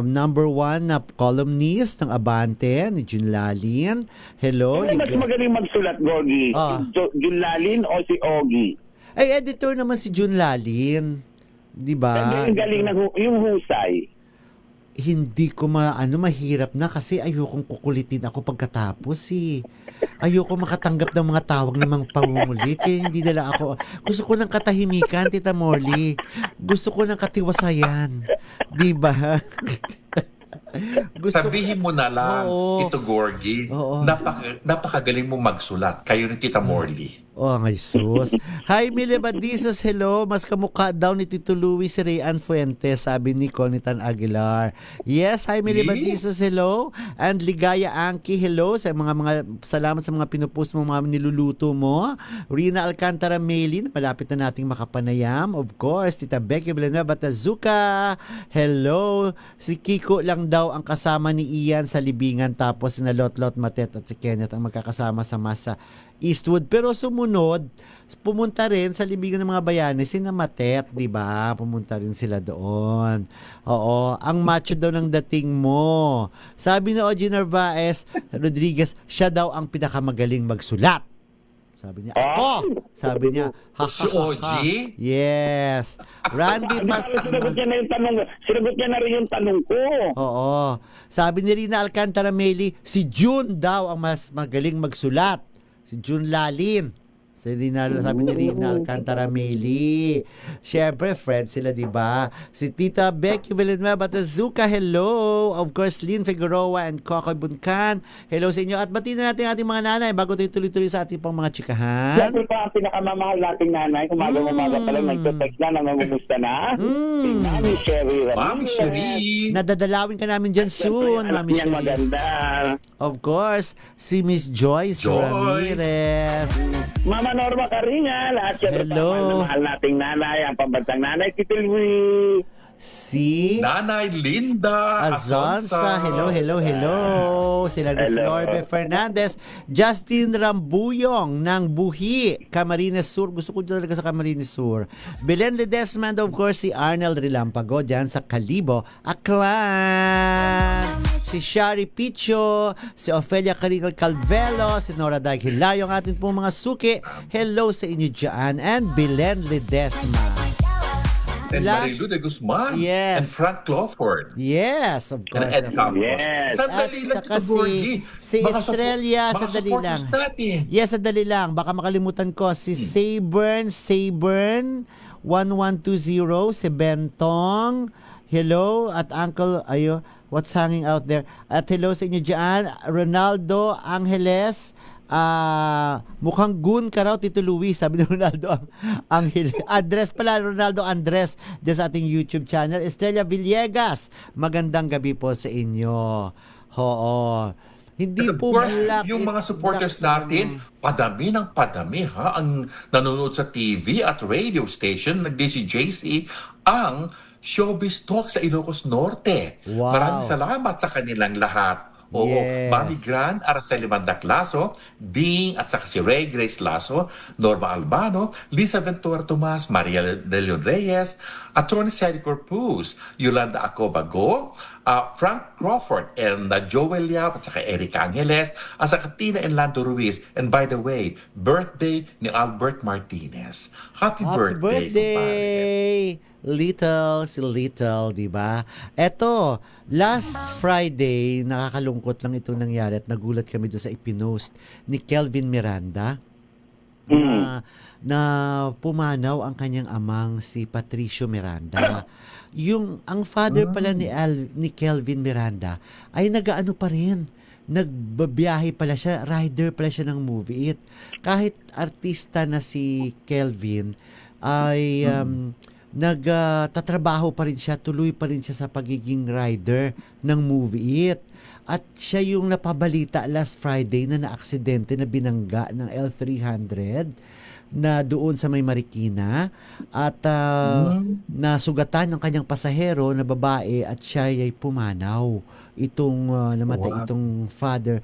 number 1 na columnist ng Abante, ni Jun Lalin. Hello. Mas magaling magsulat, Gorgie? Jun Lalin o si Ogie? Ay, editor naman si Jun Lalin. Di ba? Galing na yung husay. hindi ko mahirap na kasi ayokong kukulitin ako pagkatapos ayoko makatanggap ng mga tawag ng mga pangungulit kaya hindi nila ako gusto ko ng katahimikan, Tita Morley, gusto ko ng katiwasayan, di ba? Sabihin mo na lang, ito Gorgie, napakagaling mo magsulat. Kayo ni Tita Morley. Oh, ay sus. Hi, Mili Badizos, hello. Mas kamukha daw ni Tito Louie si Rayan Fuentes, sabi ni Conitan Aguilar. Yes, hi, Mili Badizos, hello. And Ligaya Anki, hello. Salamat sa mga pinupost mo, mga niluluto mo. Rina Alcantara Maylin, malapit na nating makapanayam. Of course, Tita Becky Villanueva Tazuka, hello. Si Kiko lang daw ang kasama ni Ian sa libingan, tapos na Lot Matet at si Kenneth ang magkakasama sa Masa Eastwood. Pero sumunod, pumunta rin sa libingan ng mga bayani sina Matet, di ba? Pumunta rin sila doon. Oo, ang macho daw ng dating mo. Sabi ni Ogie Narvaez Rodriguez, siya daw ang pinakamagaling magsulat. Sabi niya, ako! Sabi niya, Si Ogie? Yes. Randy Sinagot niya na yung tanong. Sinagot niya na rin yung tanong ko. Oo. Sabi ni Rina Alcantara Meli, si June daw ang mas magaling magsulat. Si June Lalin. Sabi ni Rina Alcantara Meli. Siyempre, friends sila, di ba? Si Tita Becky Villanueva Tazuka, hello. Of course, Lynn Figueroa and Coco Buncan. Hello sa inyo. At batiin na natin ating mga nanay bago tayo tuloy-tuloy sa ating pang mga chikahan. Siyempre pa ang pinakamamahal nating nanay. Umaga-umaga pa lang nagte-text na, namumusta na. Si Mami Sherry Ramirez. Mami Sherry. Nadadalawin ka namin dyan soon, Mami Sherry. Maganda. Of course, si Miss Joyce Ramirez. Mama Norma Caringa, lahat siya mahal nating nanay, ang pambansang nanay, Tito Louie. Si Nanay Linda Azonsa, hello. Sila ni Florbe Fernandez, Justin Rambuyong ng Buhi, Camarines Sur. Gusto ko talaga sa Camarines Sur. Belen Ledesma, of course, si Arnel Rilampago dyan sa Calibo, Aklan. Si Shari Picho, si Ofelia Caringal Calvelo, si Nora Dag Hilario, ang ating pong mga suki. Hello sa inyo dyan. And Belen Ledesma. And Marilu de Guzman. Yes. And Frank Crawford. Yes, of course. And Ed Campos. Yes. Sandali lang ito, si Gorgie. Estrella, Baka sandali lang. supporters natin. Yes, sandali lang. Baka makalimutan ko. Si Sabern 1120, si Bentong. Hello, at Uncle, what's hanging out there? At hello sa inyo dyan. Ronaldo Angeles. Mukhang gun ka raw, Tito Luis, sabi ni Ronaldo Andres pala, Ronaldo Andres dyan sa ating YouTube channel. Estrella Villegas, magandang gabi po sa inyo. Oo. Hindi of po course, black, yung mga supporters natin, padami ng padami ang nanonood sa TV at radio station ng DCJC ang Showbiz Talk sa Ilocos Norte. Wow. Maraming salamat sa kanilang lahat. Oo, Yes. Bobby Grant, Araceli Mandac Lasso, Ding at saka si Ray Grace Lasso, Norma Albano, Lisa Ventura Tomas, Maria De Leon Reyes, Atty. Sally Corpus, Yolanda Acobago, Frank Crawford, and Joel Yap, at saka Erica Angeles, at saka Tina and Lando Ruiz. And by the way, birthday ni Albert Martinez. Happy birthday! Si Little, di ba? Eto, last Friday, nakakalungkot lang itong nangyari at nagulat kami doon sa ipinost ni Kelvin Miranda na pumanaw ang kanyang amang si Patricio Miranda. Ang father pala ni Kelvin Miranda ay nagaano pa rin. Nagbabiyahe pala siya, rider pala siya ng Move It. Kahit artista na si Kelvin ay nagtatrabaho pa rin siya, tuloy pa rin siya sa pagiging rider ng Move It. At siya yung napabalita last Friday na naaksidente na binangga ng L300 na doon sa may Marikina at nasugatan ng kanyang pasahero na babae at siya ay pumanaw. Itong namatay, itong father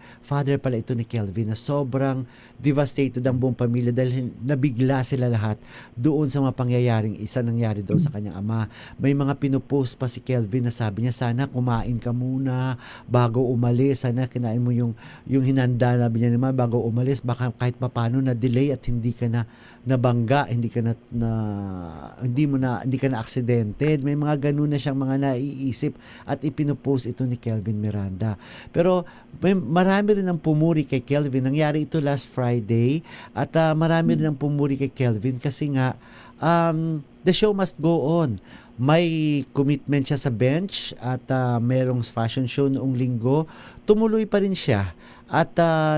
pala ito ni Kelvin, na sobrang devastated ang buong pamilya dahil nabigla sila lahat doon sa mga pangyayaring nangyari doon sa kanyang ama. May mga pinupost pa si Kelvin na sabi niya, sana kumain ka muna bago umalis, sana kinain mo yung hinanda na binyanima bago umalis, baka kahit papano na delay at hindi ka na nabangga, hindi ka na aksidente. May mga ganun na siyang mga naiisip at ipinopost ito ni Kelvin Miranda. Pero marami rin ang pumuri kay Kelvin. Nangyari ito last Friday at marami rin ang pumuri kay Kelvin kasi nga the show must go on. May commitment siya sa bench at merong fashion show noong linggo. Tumuloy pa rin siya at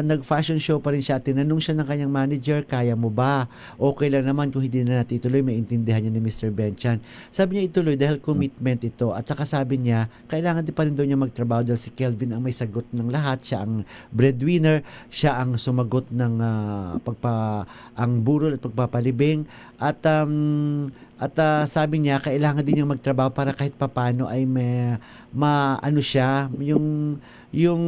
nag-fashion show pa rin siya. Tinanong siya ng kanyang manager, kaya mo ba? Okay lang naman kung hindi na natin ituloy, maintindihan niya ni Mr. Benchan. Sabi niya ituloy dahil commitment ito. At saka sabi niya, kailangan din pa rin daw niya magtrabaho dahil si Kelvin ang may sagot ng lahat. Siya ang breadwinner, siya ang sumagot ng ang burol at pagpapalibing. At sabi niya, kailangan din niyang magtrabaho para kahit papano ay maano siya, yung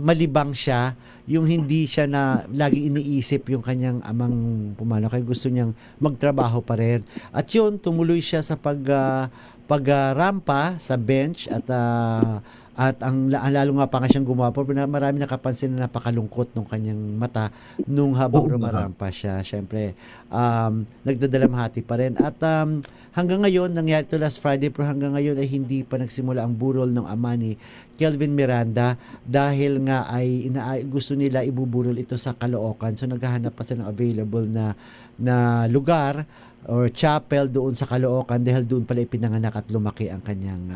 malibang siya, yung hindi siya na laging iniisip yung kanyang amang pumalo. Kaya gusto niyang magtrabaho pa rin. At yun, tumuloy siya sa pagrampa sa bench at ang lalo nga pa nga siyang gumawa. Marami nakapansin na napakalungkot ng kanyang mata nung habang rumarampa siya. Siyempre, nagdadalamhati pa rin. At hanggang ngayon, nangyari ito last Friday, pero hanggang ngayon ay hindi pa nagsimula ang burol ng ama ni Kelvin Miranda dahil nga ay gusto nila ibuburol ito sa Caloocan. So naghahanap pa sila ng available na lugar or chapel doon sa Caloocan dahil doon pala ipinanganak at lumaki ang kanyang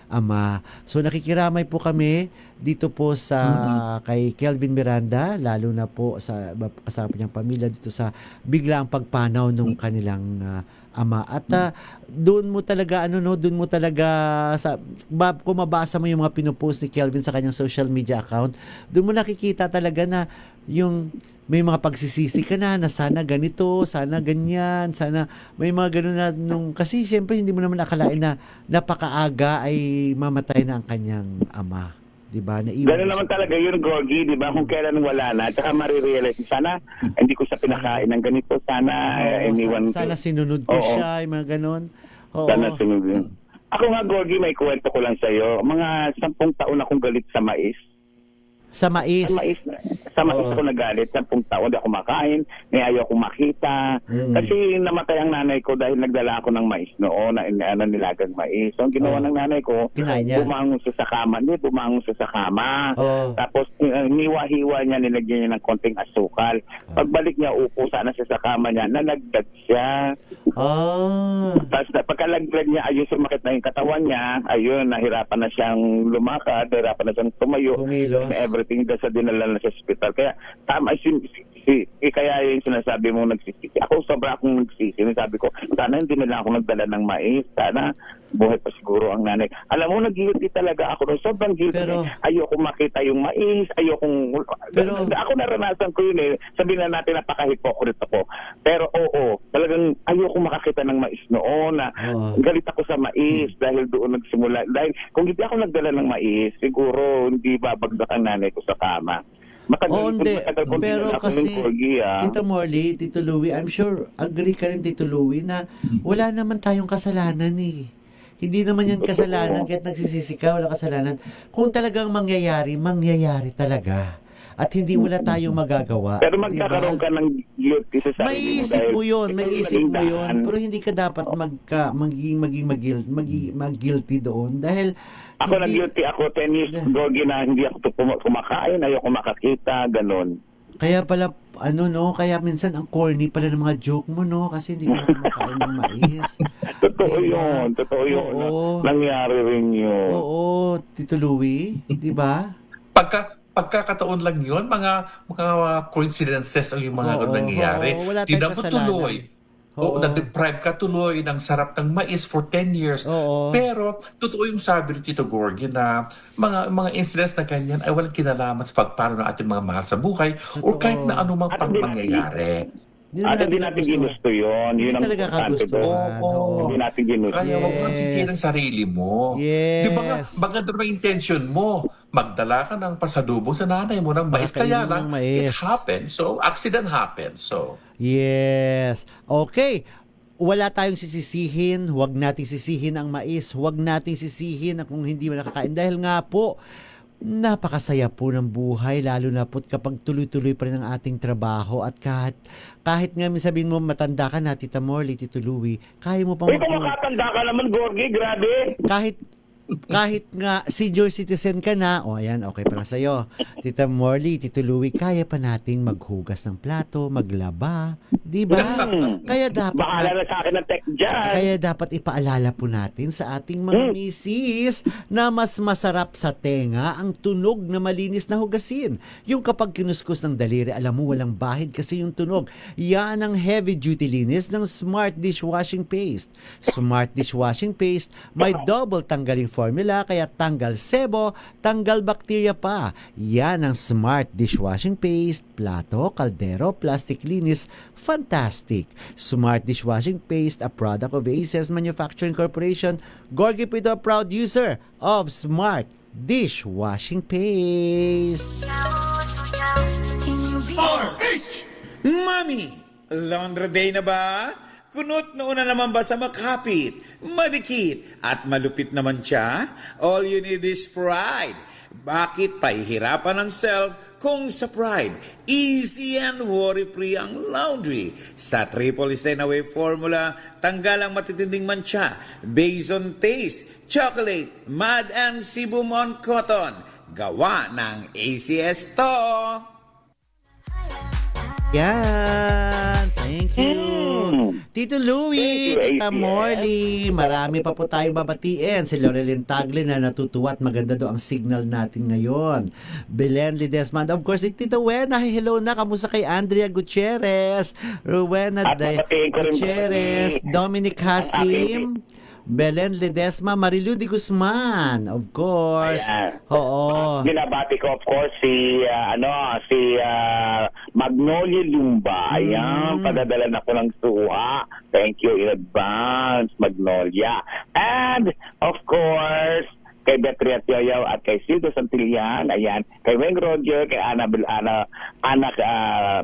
ama. So nakikiramay po kami dito po sa kay Kelvin Miranda, lalo na po sa kasama niyang pamilya dito sa biglang pagpanaw ng kanilang ama. At doon mo talaga kung mabasa mo yung mga pinupost ni Kelvin sa kanyang social media account, doon mo nakikita talaga na yung may mga pagsisisi ka na sana ganito, sana ganyan, sana may mga ganun na kasi syempre hindi mo naman akalain na napakaaga ay mamatay na ang kanyang ama. Diba? Gano'n naman talaga yun, Gorgie, di ba? Kung kailan wala na, tsaka marirealize, sana hindi ko siya pinakain ng ganito, sana iniwan ko. Sana sinunod ko siya, yung mga gano'n. Sana sinunod yun. Ako nga, Gorgie, may kwento ko lang sa'yo. Mga 10 taon akong galit sa mais. Sa mais? Sa mais ako nagalit. 10 taon, di ako makain, may ayaw akong makita. Kasi namatay ang nanay ko dahil nagdala ako ng mais noon, nilagang mais. So, ang ginawa ng nanay ko, bumangon siya sa kama. Tapos, niwa-hiwa niya, nilagyan niya ng konting asukal. Pagbalik niya, upo sana siya sa kama niya, nalagdag siya. Tapos, pagkalaglag niya, ayun, sumakit na yung katawan niya, ayun, nahirapan na siyang lumakad, nahirapan na siyang tumayo. Everything sa dinala na sa hospital. Kaya tama kaya yung sinasabi mo nagsisisi. Ako sobra akong nagsisisi. Sabi ko, sana hindi nila ako nagdala ng mais. Sana buhay pa siguro ang nanay. Alam mo, nag-guilty talaga ako. Sobrang guilty. Pero, ayoko makita yung mais. Ako naranasan ko yun eh. Sabihin na natin napaka-hypocrite ako. Pero talagang ayoko makakita ng mais noon. Galit ako sa mais dahil doon nagsimula. Dahil kung hindi ako nagdala ng mais, siguro hindi babagdak ang nanay ko sa kama. Pero kasi, Tito Morley, Tito Louie, I'm sure, agree ka rin, Tito Louie, na wala naman tayong kasalanan eh. Hindi naman yan kasalanan, kahit nagsisisi ka, wala kasalanan. Kung talagang mangyayari talaga. At hindi wala tayong magagawa. Pero magkakaroon ka ng guilty sa sarili mo. May isip mo yun. Pero hindi ka dapat mag-guilty doon. Dahil ako nag-guilty ako 10 years Gorgie na hindi ako kumakain, ayoko makakita, ganun. Kaya pala, kaya minsan ang corny pala ng mga joke mo, kasi hindi ka na kumakain ng mais. Totoo yun. Nangyari rin yun. Oo, Tito Louie, di ba? Pagkakataon lang yun, mga coincidences ang yung mga nangyayari. Hindi na mo tuloy. Na-deprive ka tuloy ng sarap ng mais for 10 years. Pero, totoo yung sabi ni Tito Gorgie na mga incidents na ganyan ay walang kinalaman sa pagpano ng ating mga mahal sa buhay o kahit na anumang pangyayari. Hindi natin ginusto yun. Yun ang talaga kagustuhan. Hindi natin ginusto. Kaya huwag mo sisihin ang sarili mo. Yes. Di ba nga, maganda naman intention mo. Magdala ka ng pasalubong sa nanay mo ng mais. Kaya lang, it happened. So, accident happened. So, yes. Okay. Wala tayong sisisihin. Huwag nating sisihin ang mais. Huwag nating sisihin kung hindi mo nakakain. Dahil nga po, napakasaya po ng buhay, lalo na po kapag tuloy-tuloy pa rin ang ating trabaho at kahit nga sabihin mo matanda ka na, Tita Morley, Tito Louie, kaya mo pang Uy, kung makatanda ka naman, Gorgie, grabe. kahit nga senior citizen ka na, ayan, okay pala sa'yo. Tita Morley, Tito Louie, kaya pa nating maghugas ng plato, maglaba, di ba? Kaya dapat Bahala na sa akin ng tech dyan. Kaya dapat ipaalala po natin sa ating mga misis na mas masarap sa tenga ang tunog na malinis na hugasin. Yung kapag kinuskus ng daliri, alam mo walang bahid kasi yung tunog. Yan ang heavy duty linis ng Smart Dishwashing Paste. Smart Dishwashing Paste may double tanggaling formula kaya tanggal sebo, tanggal bakterya pa. Yan ang Smart Dishwashing Paste, plato, kaldero, plastic linis, fantastic. Smart Dishwashing Paste, a product of ACES Manufacturing Corporation. Gorgie Pido, proud user of Smart Dishwashing Paste. Mami, laundry day na ba? Kunot noon na naman ba sa makapit, madikit, at malupit naman siya? All you need is pride. Bakit pahihirapan ng self kung sa Pride, easy and worry-free ang laundry. Sa triple stain away formula, tanggal ang matitinding mancha, based on taste, chocolate, mud and sebum on cotton. Gawa ng ACS to. Yan. Thank you. Tito Louie, Thank you, Tita ACS. Morley, marami pa po tayong babatiin. Si Laurelyn Tagle na natutuwa at maganda do ang signal natin ngayon. Belen Ledesma. Of course, si Tito Wena, hello na. Kamusta kay Andrea Gutierrez? Rowena At babatiin ko rin Gutierrez, po Dominic Hasim, Belen Ledesma, Marilu de Guzman, of course. Ayan. Oo. Binabati ko, of course, si Magnolia Lumba. Ayan, padadala na ko ng suha. Thank you in advance, Magnolia. And, of course, kay Beatriz Yoyaw at kay Silvio Santillan, ayan, kay Weng Roger, kay Ana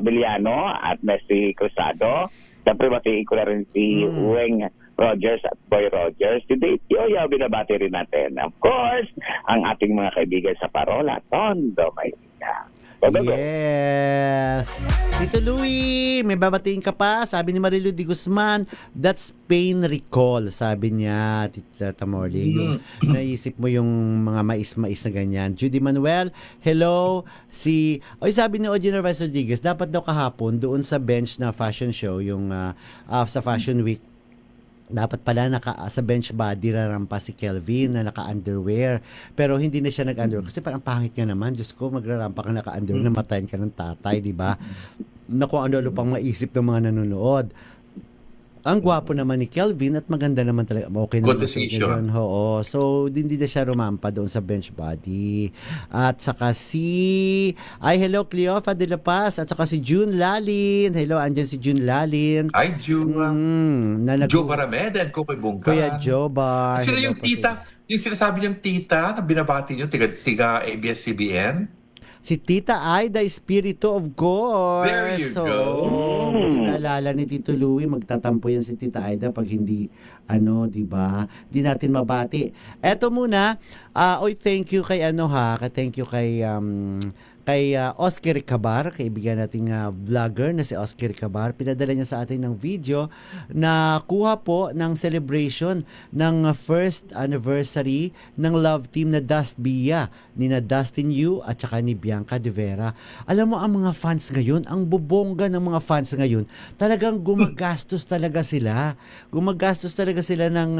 Biliano at na si Cruzado. Siyempre, batiin ko na rin si Weng Rogers at Boy Rogers. Si Dave Yoyaw, binabati rin natin. Of course, ang ating mga kaibigan sa Parola, Tondo, Maynila. Yes. Tito Louie, may babatiin ka pa? Sabi ni Marilu de Guzman, that's pain recall, sabi niya, Tita Morley. Yung naisip mo yung mga mais-mais na ganyan. Judy Manuel, hello. Sabi ni Oji Narvaez Rodriguez, dapat daw kahapon doon sa bench na fashion show, yung sa Fashion Week, dapat pala sa bench body rarampa si Kelvin na naka-underwear. Pero hindi na siya nag-underwear. Kasi parang pangit nga naman. Diyos ko, magrarampa ka naka-underwear, namatayin ka ng tatay, di ba? Naku, ano pang maisip ng mga nanonood. Ang gwapo naman ni Kelvin at maganda naman talaga. Okay naman. Good decision. Oo. So, hindi na siya rumampa doon sa bench body. At saka hello, Cleofa de la Paz. At saka si June Lalin. Hello, andyan si June Lalin. Ay, Juba. Joe Barameda and Kukoy Bungkan. Kuya Jobar. Sino yung tita? Yung sinasabi niyang tita na binabati niyo, tiga ABS-CBN? Si Tita Aida Espiritu, of course. There you so, go. Buti naalala ni Tito Louie, magtatampo yan si Tita Aida pag hindi, di ba? Hindi natin mabati. Eto muna, thank you kay thank you kay Oscar Cabar, kaibigan nating vlogger na si Oscar Cabar. Pinadala niya sa atin ng video na kuha po ng celebration ng first anniversary ng love team na Dust Bia, ni na Dustin Yu at saka ni Bianca De Vera. Alam mo, ang mga fans ngayon, ang bubongga ng mga fans ngayon, talagang gumagastos talaga sila. Gumagastos talaga sila ng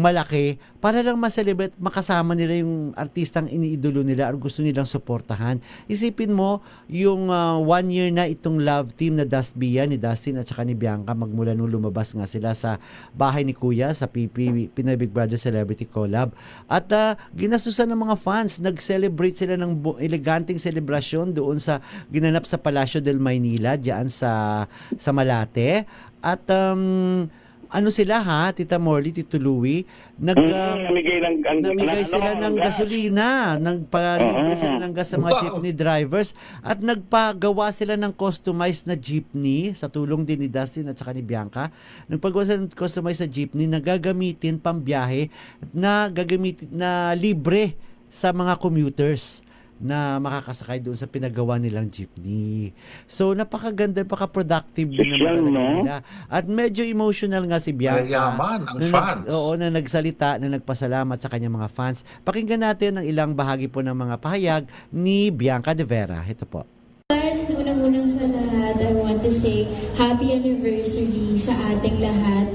malaki para lang ma-celebrate, makasama nila yung artistang iniidolo nila at gusto nilang suportahan. Isipin mo, yung 1 year na itong love team na Dust Bia, ni Dustin at saka ni Bianca, magmula nung lumabas nga sila sa bahay ni Kuya sa Pinoy Big Brother Celebrity Collab. At ginastusan ng mga fans, nag-celebrate sila ng eleganteng selebrasyon doon sa ginanap sa Palacio del Maynila, diyan sa Malate. At sila Tita Morley, Tito Louie, namigay sila ng gasolina, nagpalibre sila ng gas sa mga jeepney drivers at nagpagawa sila ng customized na jeepney sa tulong din ni Dustin at saka ni Bianca. Nagpagawa sila ng customized na jeepney na gagamitin pambiyahe, na gagamitin na libre sa mga commuters na makakasakay doon sa pinagawa nilang jeepney. So, napakaganda, napaka-productive din naman talaga nila. At medyo emotional nga si Bianca. Mayaman ang na fans. na nagsalita, na nagpasalamat sa kanyang mga fans. Pakinggan natin ang ilang bahagi po ng mga pahayag ni Bianca de Vera. Ito po. Unang-unang sa lahat, I want to say happy anniversary sa ating lahat.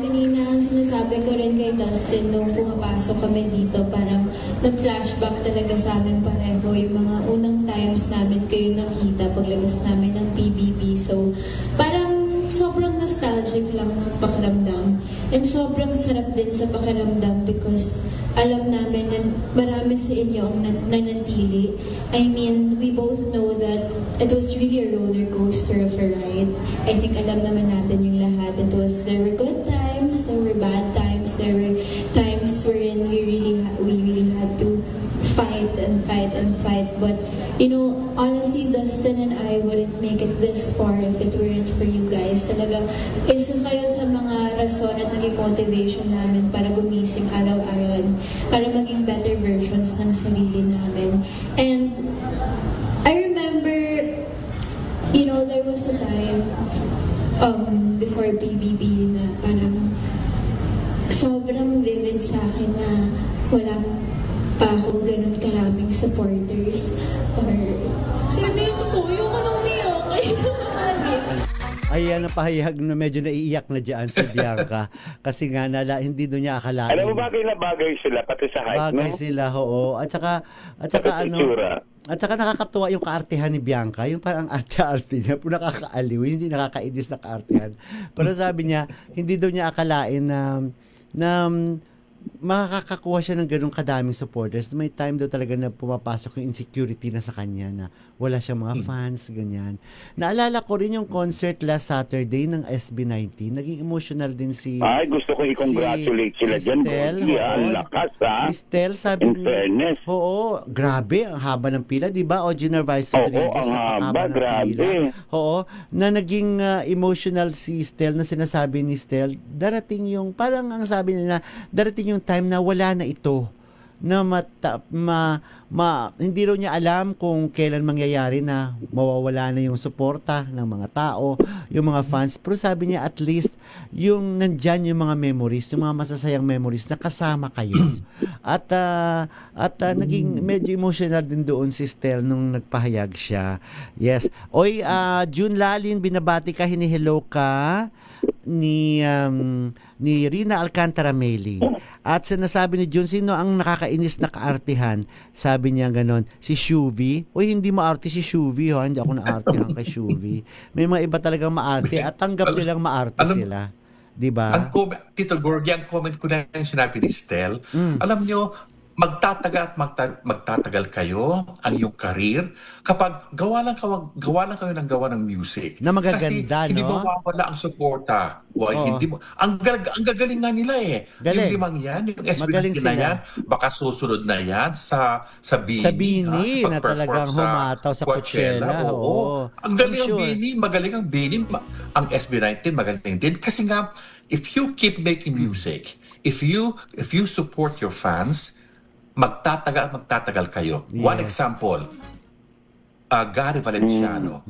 Kanina sinasabi ko rin kay Dustin nung pumapasok kami dito, parang nag-flashback talaga sa amin pareho yung mga unang times namin kayo nakita paglabas namin ng PBB. So, parang sobrang nostalgic lang ng pakiramdam. And sobrang sarap din sa pakiramdam because alam namin na marami sa inyo ang nanatili. I mean, we both know that it was really a roller coaster of a ride. I think alam naman natin yung lahat. There were good times, there were bad times, there were times wherein we really had to fight and fight and fight. But, you know, honestly, Dustin and I wouldn't make it this far if it weren't for you guys. Talagang isa kayo sa mga rason at naging motivation namin para gumising araw-araw para maging better versions ng sarili namin. And I remember, you know, there was a time before PBB na parang sobrang vivid sa akin na wala pa akong ganun karaming supporters or hindi ako nung Ayan ang pahayag na medyo naiiyak na dyan si Bianca kasi nga hindi doon niya akalain. Alam mo, bagay na bagay sila pati sa height, bagay no? sila, oo. At saka at saka nakakatuwa yung kaartehan ni Bianca, yung parang arte-arte niya, nakakaaliw, hindi nakakainis na kaartehan. Pero sabi niya, hindi daw niya akalain na makakakuha siya ng ganung kadaming supporters. May time daw talaga na pumapasok yung insecurity na sa kanya na wala siyang mga fans, ganyan. Naalala ko rin yung concert last Saturday ng SB19. Naging emotional din si... Ay, gusto ko i-congratulate sila dyan. Ang lakas, ha? Si Stel, sabi niya... fairness. Oo, grabe, ang haba ng pila, di ba? O Genervice Oo, ang haba, grabe. Oo, na naging emotional si Stel, na sinasabi ni Stel, darating yung, parang ang sabi niya, darating yung time na wala na ito, na hindi raw niya alam kung kailan mangyayari na mawawala na yung suporta ng mga tao, yung mga fans. Pero sabi niya, at least yung nandyan yung mga memories, yung mga masasayang memories na kasama kayo. At naging medyo emotional din doon si Stel nung nagpahayag siya. Yes. Oy, June Lalin, binabati ka, hinihello ka ni Rina Alcantara Meli. At sinasabi ni June, sino ang nakakainis na kaartihan? Sabi niya ganon, si Shuvi. Uy, hindi maarte si Shuvi, ho. Hindi ako naartihan kay Shuvi. May mga iba talagang maarte at tanggap nilang maarte sila. Diba? Tito Gorgie, ang comment ko na yung sinabi ni Stel, alam nyo, magtatagal at magtatagal kayo ang iyong career kapag gawa lang kayo ng music. Na magaganda, kasi hindi no? mawawala ang suporta. Hindi mo, ang gagaling nga nila eh. Galing. Yung 5 yan, yung SB19 na yan, baka susunod na yan sa Bini. Sa Bini na talagang humataw sa Coachella. Oo. Ang galing ang Bini, magaling ang Bini. Ang SB19 magaling din. Kasi nga, if you keep making music, if you support your fans, magtatagal kayo. Yes. One example, Gary Valenciano,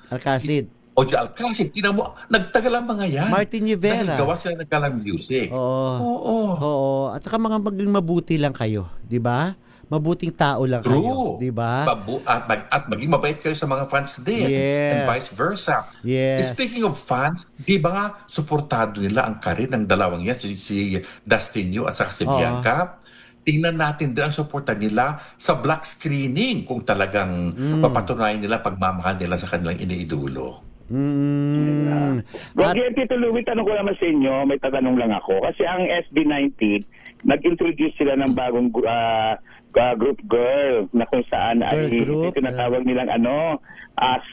Alcacid. OG Alcacid, tinan mo, nagtagal ang mga yan. Martin Rivera. Naggawa sila ng music. Oo. At saka maging mabuti lang kayo, di ba? Mabuting tao lang kayo, di ba? At maging mabait kayo sa mga fans din. Yes. And vice versa. Yes. Speaking of fans, di ba nga, suportado nila ang karir ng dalawang yan, si Dustin Yu at saka si Bianca. Tingnan natin din ang suporta nila sa black screening kung talagang papatunayan nila pagmamahal nila sa kanilang iniidolo. Tito Louie, tanong ko naman sa inyo, may tatanong lang ako. Kasi ang SB19, nag-introduce sila ng bagong group girl na kung saan ay tinatawag nilang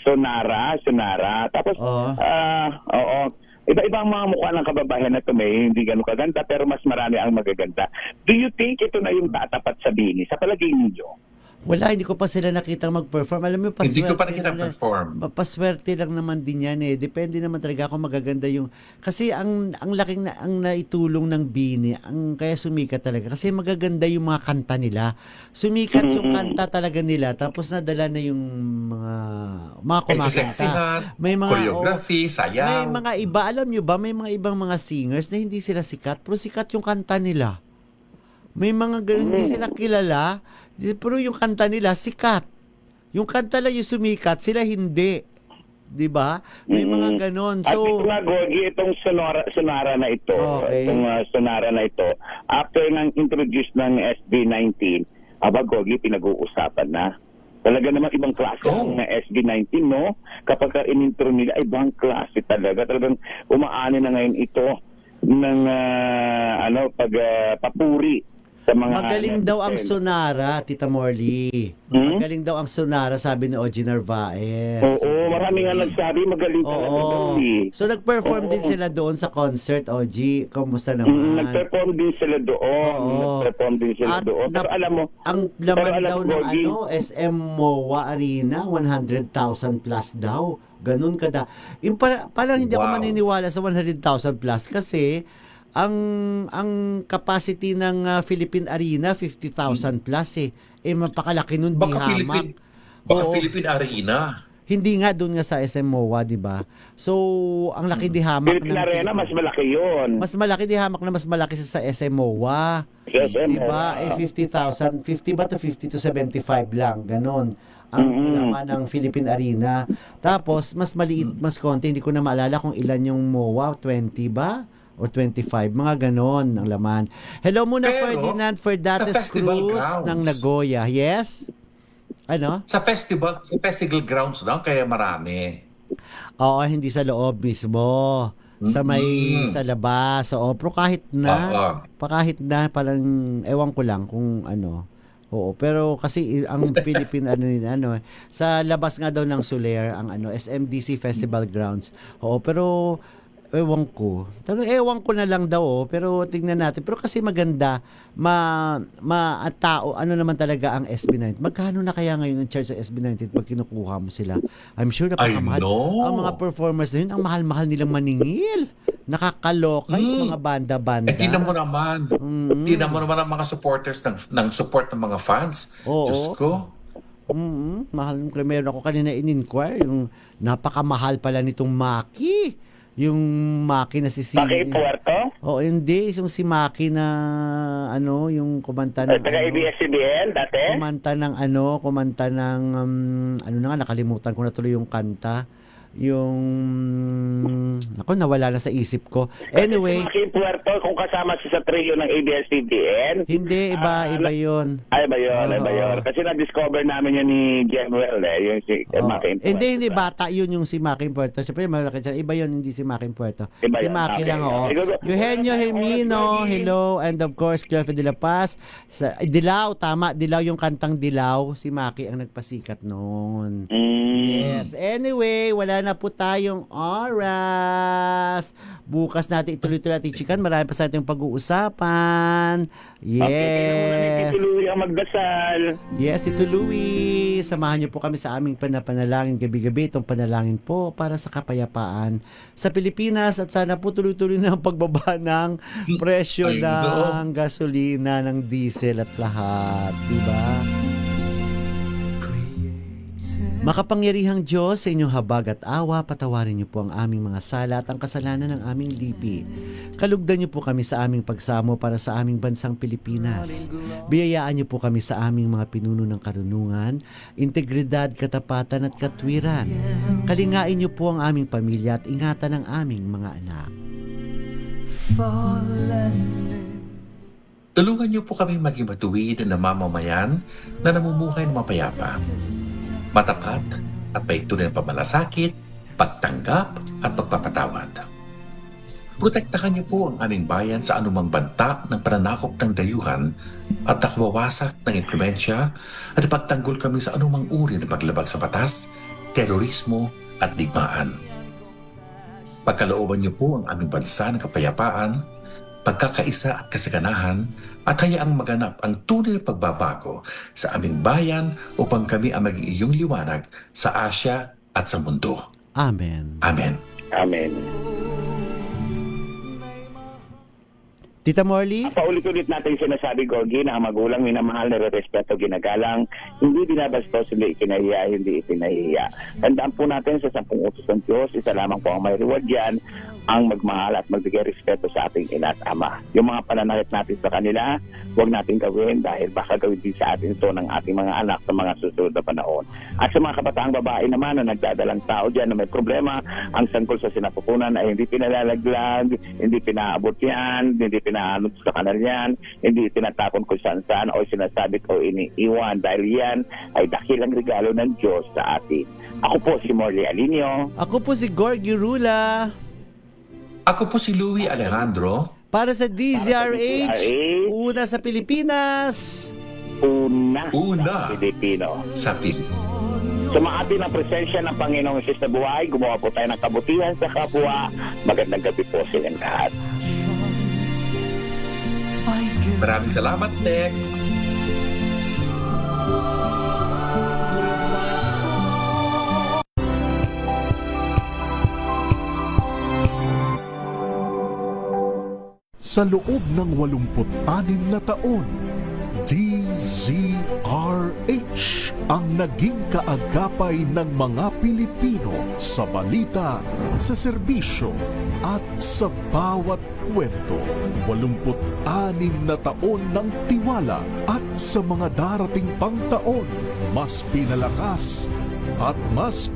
Sonara. Tapos, iba-ibang mga mukha ng kababayan na may hindi ganun kaganda pero mas marami ang magaganda. Do you think ito na yung tatapat sa Bini? Sa palagay ninyo? Wala, hindi ko pa sila nakitang mag-perform. Alam mo, Hindi ko pa paswerte nakita lang, perform. paswerte lang naman din yan eh. Depende naman talaga kung magaganda yung... Kasi ang laking ang naitulong ng Bini, ang kaya sumikat talaga. Kasi magaganda yung mga kanta nila. Sumikat yung kanta talaga nila, tapos nadala na yung mga kumakanta. Sexihan, May mga... choreography, sayaw. May mga iba, alam nyo ba, may mga ibang mga singers na hindi sila sikat, pero sikat yung kanta nila. May mga ganun, hindi sila kilala, pero yung kanta nila, sikat. Yung kanta lang yung sumikat, sila hindi. Di ba? May mga ganon. At So, ito nga, Gogi, itong sonara na ito, Okay. itong sonara na ito, after nang introduce ng SB19, Gogi, pinag-uusapan na. Talaga naman ibang klase ng SB19, no? Kapag in-intro nila, ibang klase talaga. Talagang umaani na ngayon ito ng papuri sa mga... magaling daw ang sonara, Tita Morley. Magaling daw ang sonara, sabi ni Ogie Narvaez. Oo, marami nga nagsabi, magaling talaga daw eh. So, nag-perform din sila doon sa concert, Ogie. Kamusta naman? Nag-perform din sila doon. Nag-perform din sila doon. Pero alam mo, ang laman daw ng SM MOA Arena, 100,000 plus daw. Ganun kada. Yung parang hindi ako maniniwala sa 100,000 plus kasi ang capacity ng Philippine Arena 50,000 plus eh. Mapakalaki nun, di hamak. Philippine Arena. Hindi nga doon nga sa SM MOA, di ba? So, ang laki di hamak Philippine Arena, mas malaki yun. Mas malaki di hamak na mas malaki sa SM MOA. Di ba? 50,000, 50 ba to 50 to 75 lang, ganon ang laman ng Philippine Arena. Tapos, mas maliit, mas konti, hindi ko na maalala kung ilan yung MOA, 20 ba? Or 25, mga ganon ang laman. Hello muna, Pero, Ferdinand Ferdates festival Cruz grounds. ng Nagoya. Yes? Ano? Sa festival grounds daw, kaya marami. Oo, hindi sa loob mismo. Sa sa labas. Oo, pero kahit na, parang, ewan ko lang kung ano. Oo, pero kasi ang Philippine sa labas nga daw ng Soler, ang SMDC Festival Grounds. Oo, pero ewan ko. Talagang ewan ko na lang daw, pero tingnan natin. Pero kasi maganda, tao, naman talaga ang SB19. Magkano na kaya ngayon ang charge sa SB19 pag kinukuha mo sila? I'm sure napakamahal. Ang mga performers na yun, ang mahal-mahal nilang maningil. Nakakaloka yung mga banda-banda. Tingnan mo naman. Tingnan mo naman ang mga supporters ng support ng mga fans. Diyos ko. Mahal. Meron ako kanina in-inquire, yung napakamahal pala nitong Maki. Yung Maki na si Maki Puerto? Oo, hindi. Yung si Maki na, yung kumanta ng... Taga ABS-CBN dati? Kumanta ng, nakalimutan ko na tuloy yung kanta. Nawala na sa isip ko. Anyway. Maki Puerto, kung kasama siya sa trio ng ABS-CBN? Hindi, iba yun. Iba yun. Kasi na-discover namin yun ni Jemuel yung si Maki Puerto. Hindi, bata yun yung si Maki Puerto. Siyempre, malaki siya. Iba yun, hindi si Maki Puerto. Iba si yun. Maki Okay. lang, oo. Eugenio Jimeno, hello. And of course, Jeffrey de la Paz. Dilaw, tama. Dilaw yung kantang Dilaw. Si Maki ang nagpasikat noon. Yes. Anyway, wala na po tayong oras. Bukas natin ituloy-tuloy natin, Chikan. Marami pa sa ating pag-uusapan. Yes. Okay, si Louie ang magdasal. Yes, ito Louie. Samahan niyo po kami sa aming panalangin gabi-gabi. Itong panalangin po para sa kapayapaan sa Pilipinas at sana po tuloy-tuloy na ang pagbaba ng presyo ng gasolina, ng diesel at lahat. Diba? Makapangyarihang Diyos, sa inyong habag at awa, patawarin niyo po ang aming mga sala at ang kasalanan ng aming lipi. Kalugdan niyo po kami sa aming pagsamo para sa aming bansang Pilipinas. Biyayaan niyo po kami sa aming mga pinuno ng karunungan, integridad, katapatan at katwiran. Kalingain niyo po ang aming pamilya at ingatan ang aming mga anak. Tulungan niyo po kami maging matuwid na mamamayan na namumuhay ng mapayapa. Matapat at may tunay na pamalasakit, pagtanggap at pagpapatawad. Protektahan niyo po ang aming bayan sa anumang banta ng pananakop ng dayuhan at nakwawasak ng impluensya at ipagtanggol kami sa anumang uri ng paglabag sa batas, terorismo at digmaan. Pagkalooban niyo po ang aming bansa ng kapayapaan, pagkakaisa at kasaganahan at hayaang maganap ang tunay na pagbabago sa aming bayan upang kami ang maging iyong liwanag sa Asya at sa mundo. Amen. Amen. Amen. Tita Morley? Paulit-ulit natin sinasabi, Gorgie, na ang magulang minamahal, nire-respeto, ginagalang, hindi binabastos, hindi ikinahiya, hindi ipinahiya. Tandaan po natin sa 10 utos ng Diyos, isa lamang po ang may reward yan, ang magmahal at magbigay respeto sa ating ina at ama. Yung mga pananakit natin sa kanila, huwag natin gawin dahil baka gawin din sa atin ito ng ating mga anak sa mga susunod na panahon. At sa mga kabataang babae naman na nagdadalang tao dyan na may problema, ang sangkol sa sinapupunan ay hindi pinalalaglag, hindi pinaabot yan, hindi pinaanod sa kanal yan, hindi tinatapon kung saan-saan o sinasabit o iniiwan dahil yan ay dakilang regalo ng Diyos sa atin. Ako po si Morley Alinio. Ako po si Gorgie Rula. Ako po si Louie Alejandro. Para sa DZRH, una sa Pilipinas. Una Una sa Pilipino. sa Pilipinas. Sumahati ng presensya ng Panginoong Isus na buhay, gumawa po tayo ng kabutihan sa kapwa. Magandang gabi po silang lahat. Maraming salamat, Tek. Sa loob ng 86 na taon, DZRH ang naging kaagapay ng mga Pilipino sa balita, sa serbisyo at sa bawat kwento. 86 na taon ng tiwala at sa mga darating pang taon, mas pinalakas at mas